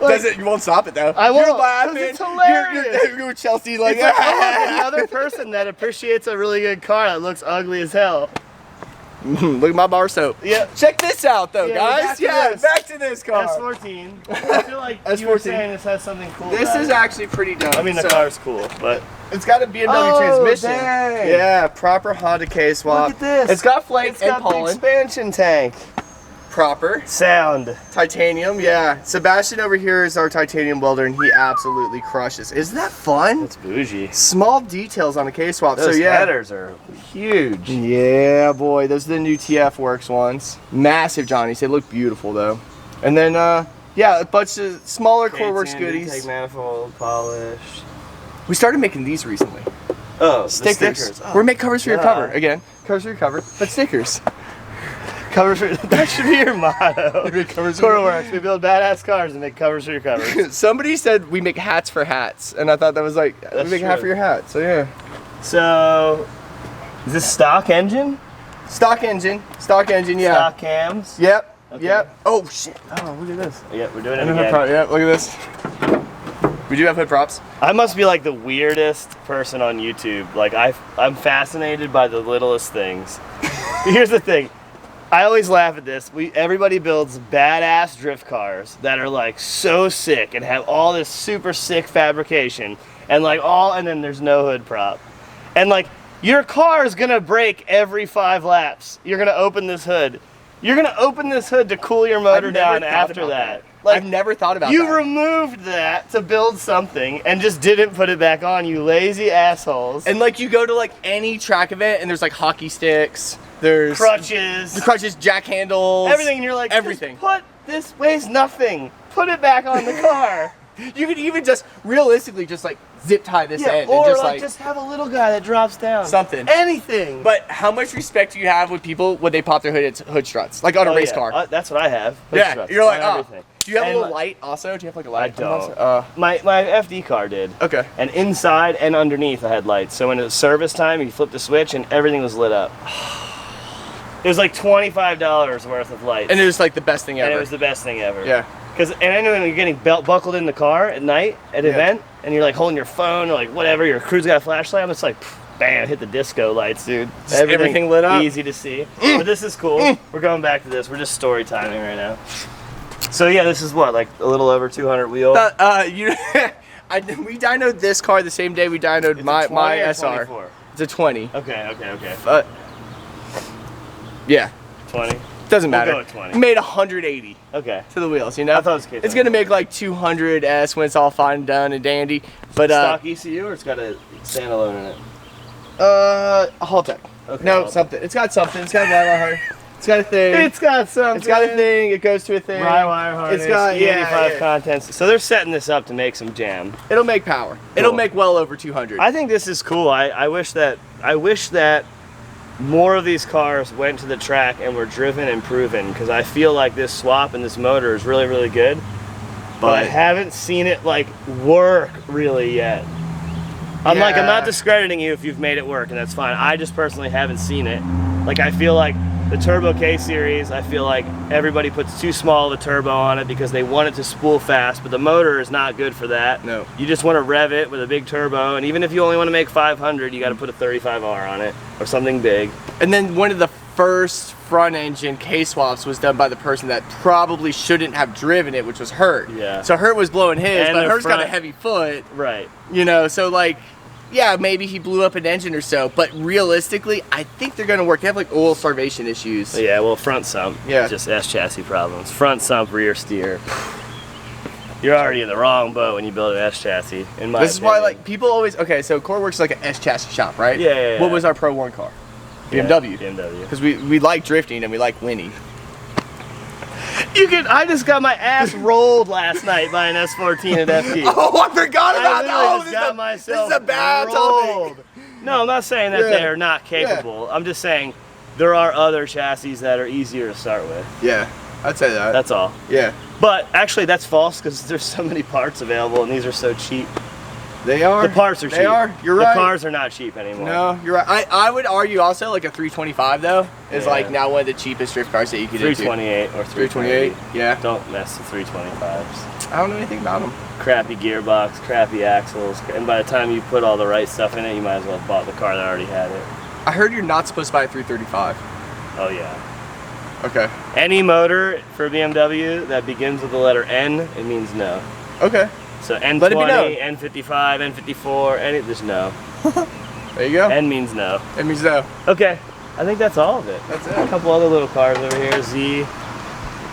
Like, you won't stop it though. I won't. You're laughing. It's hilarious. You're with Chelsea like, it's another person that appreciates a really good car that looks ugly as hell. Look at my bar soap. Yeah. Check this out though, guys. Back to this car. S14. I feel like you were saying this has something cool. This is actually pretty dope. I mean, the car's cool, but it's got a BMW transmission. Dang. Yeah, proper Honda K-swap. Look at this. It's got flank and the pollen. expansion tank. Proper. Sound. Titanium, yeah. Sebastian over here is our titanium welder, and he absolutely crushes. Isn't that fun? It's bougie. Small details on a K-swap. Those so yeah. headers are huge. Yeah, boy. Those are the new TF Works ones. Massive Johnnies. They look beautiful though. And then yeah, a bunch of smaller Koru Works goodies. Intake manifold, polished. We started making these recently. Oh, stickers. Oh. We're making covers for your cover again. Covers for your cover, but stickers. Covers for, that should be your motto. Koru Works. We build badass cars and make covers for your covers. Somebody said we make hats for hats, and I thought that was like, we make a hat for your hat. So yeah. So, is this stock engine? Stock engine. Stock engine. Yeah. Stock cams. Yep. Okay. Yep. Oh shit. Oh, look at this. Yep, we're doing it again. again. Yeah, look at this. We do have hood props. I must be like the weirdest person on YouTube. Like I'm fascinated by the littlest things. Here's the thing. I always laugh at this. Everybody builds badass drift cars that are like so sick and have all this super sick fabrication and like and then there's no hood prop. And like your car is gonna break every 5 laps. You're gonna open this hood. You're gonna open this hood to cool your motor down after that. Like, I've never thought about that. You removed that to build something and just didn't put it back on, you lazy assholes. And like you go to like any track event and there's like hockey sticks, there's crutches, jack handles, everything, and you're like, everything. This weighs nothing. Put it back on the car. You could even just realistically just like zip tie this end or and just just have a little guy that drops down. Something. Anything. But how much respect do you have with people when they pop their hood struts, like on a race car? That's what I have. Hood Yeah, struts you're like, on oh. everything. Do you have And a little light also? Do you have like a light? I don't. My FD car did. Okay. And inside and underneath I had lights. So when it was service time, you flipped the switch and everything was lit up. It was like $25 worth of lights. And it was like the best thing ever. And it was the best thing ever. Yeah. And I know when you're getting buckled in the car at night at an event, and you're like holding your phone or like whatever, your crew's got a flashlight on, it's like, bam, hit the disco lights, dude. Everything lit up. Easy to see. But this is cool. We're going back to this. We're just story timing right now. So yeah, this is what, like a little over 200 wheel? We dynoed this car the same day we dynoed my SR. 24? It's a 20. Okay. Yeah. 20? Doesn't matter. We'll go with 20. Made 180 to the wheels, you know? I thought it was kids. It's going to make like 200S when it's all fine and done and dandy. But stock ECU or it's got a standalone in it? Haltech. Okay, no, something. It's got something. It's got a wire harness. It's got a thing. It's got something. It's got a thing. It goes to a thing. Wire harness. It's got E85 contents. So they're setting this up to make some jam. It'll make power. Cool. It'll make well over 200. I think this is cool. I wish that more of these cars went to the track and were driven and proven, because I feel like this swap and this motor is really, really good. But I haven't seen it like work really yet. I'm not discrediting you if you've made it work, and that's fine. I just personally haven't seen it. Like, I feel like the Turbo K series, I feel like everybody puts too small of a turbo on it because they want it to spool fast, but the motor is not good for that. No. You just want to rev it with a big turbo, and even if you only want to make 500, you got to put a 35R on it or something big. And then one of the first front engine K swaps was done by the person that probably shouldn't have driven it, which was Hurt. Yeah. So Hurt was blowing his, And but the Hurt's got a front- heavy foot. Right. You know, so like, yeah, maybe he blew up an engine or so, but realistically, I think they're going to work. They have like oil starvation issues. Yeah, well, front sump. Yeah. Just S chassis problems. Front sump, rear steer. You're already in the wrong boat when you build an S chassis, in my This is opinion. why, like, people always, okay, so Koru Works is like an S chassis shop, right? Yeah. What was our Pro 1 car? BMW. BMW. Because we like drifting and we like winning. I just got my ass rolled last night by an S14 at FD. Oh, I forgot about that. This is a bad rolled. topic. No, I'm not saying that Yeah. they're not capable. I'm just saying there are other chassis that are easier to start with. Yeah, I'd say that. That's all. Yeah. But actually, that's false, because there's so many parts available, and these are so cheap. They are. The parts are cheap. They are. You're right. The cars are not cheap anymore. No, you're right. I would argue also like a 325 though is Yeah. like now one of the cheapest drift cars that you could do. 328 or 328. 328. Yeah. Don't mess with 325s. I don't know anything about them. Crappy gearbox, crappy axles, and by the time you put all the right stuff in it, you might as well have bought the car that already had it. I heard you're not supposed to buy a 335. Oh yeah. Okay. Any motor for BMW that begins with the letter N, it means no. Okay. So N20, Let it be known. N55, N54, there's no. There you go. N means no. It means no. Okay, I think that's all of it. That's it. A couple other little cars over here. Z,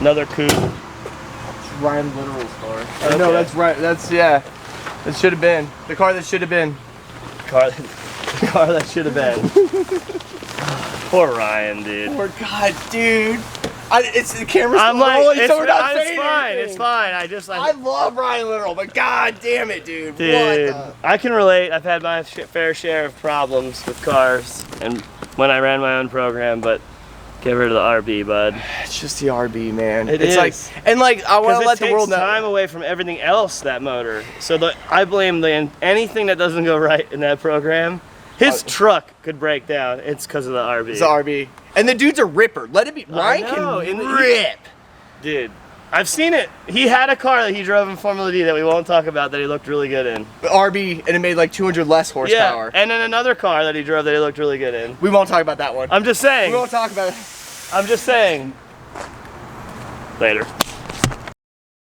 another coupe. It's Ryan Literal's car. Okay. No, that's right. That's, yeah. That should have been. The car that should have been. Car that should have been. Poor Ryan, dude. Poor God, dude. It's the camera's I'm like, rolling, so we're not saying fine. anything. It's fine. I love Ryan Literal, but God damn it, dude. Dude, What I can relate. I've had my fair share of problems with cars, and when I ran my own program, but get rid of the RB, bud. It's just the RB, man. It it's is. like, and like, I want to let the world know. It takes time away from everything else, that motor. So I blame anything that doesn't go right in that program. His truck could break down. It's because of the RB. It's the RB. And the dude's a ripper. Let it be. Ryan can rip. Dude, I've seen it. He had a car that he drove in Formula D that we won't talk about that he looked really good in. RB, and it made like 200 less horsepower. Yeah, and then another car that he drove that he looked really good in. We won't talk about that one. I'm just saying. We won't talk about it. I'm just saying. Later.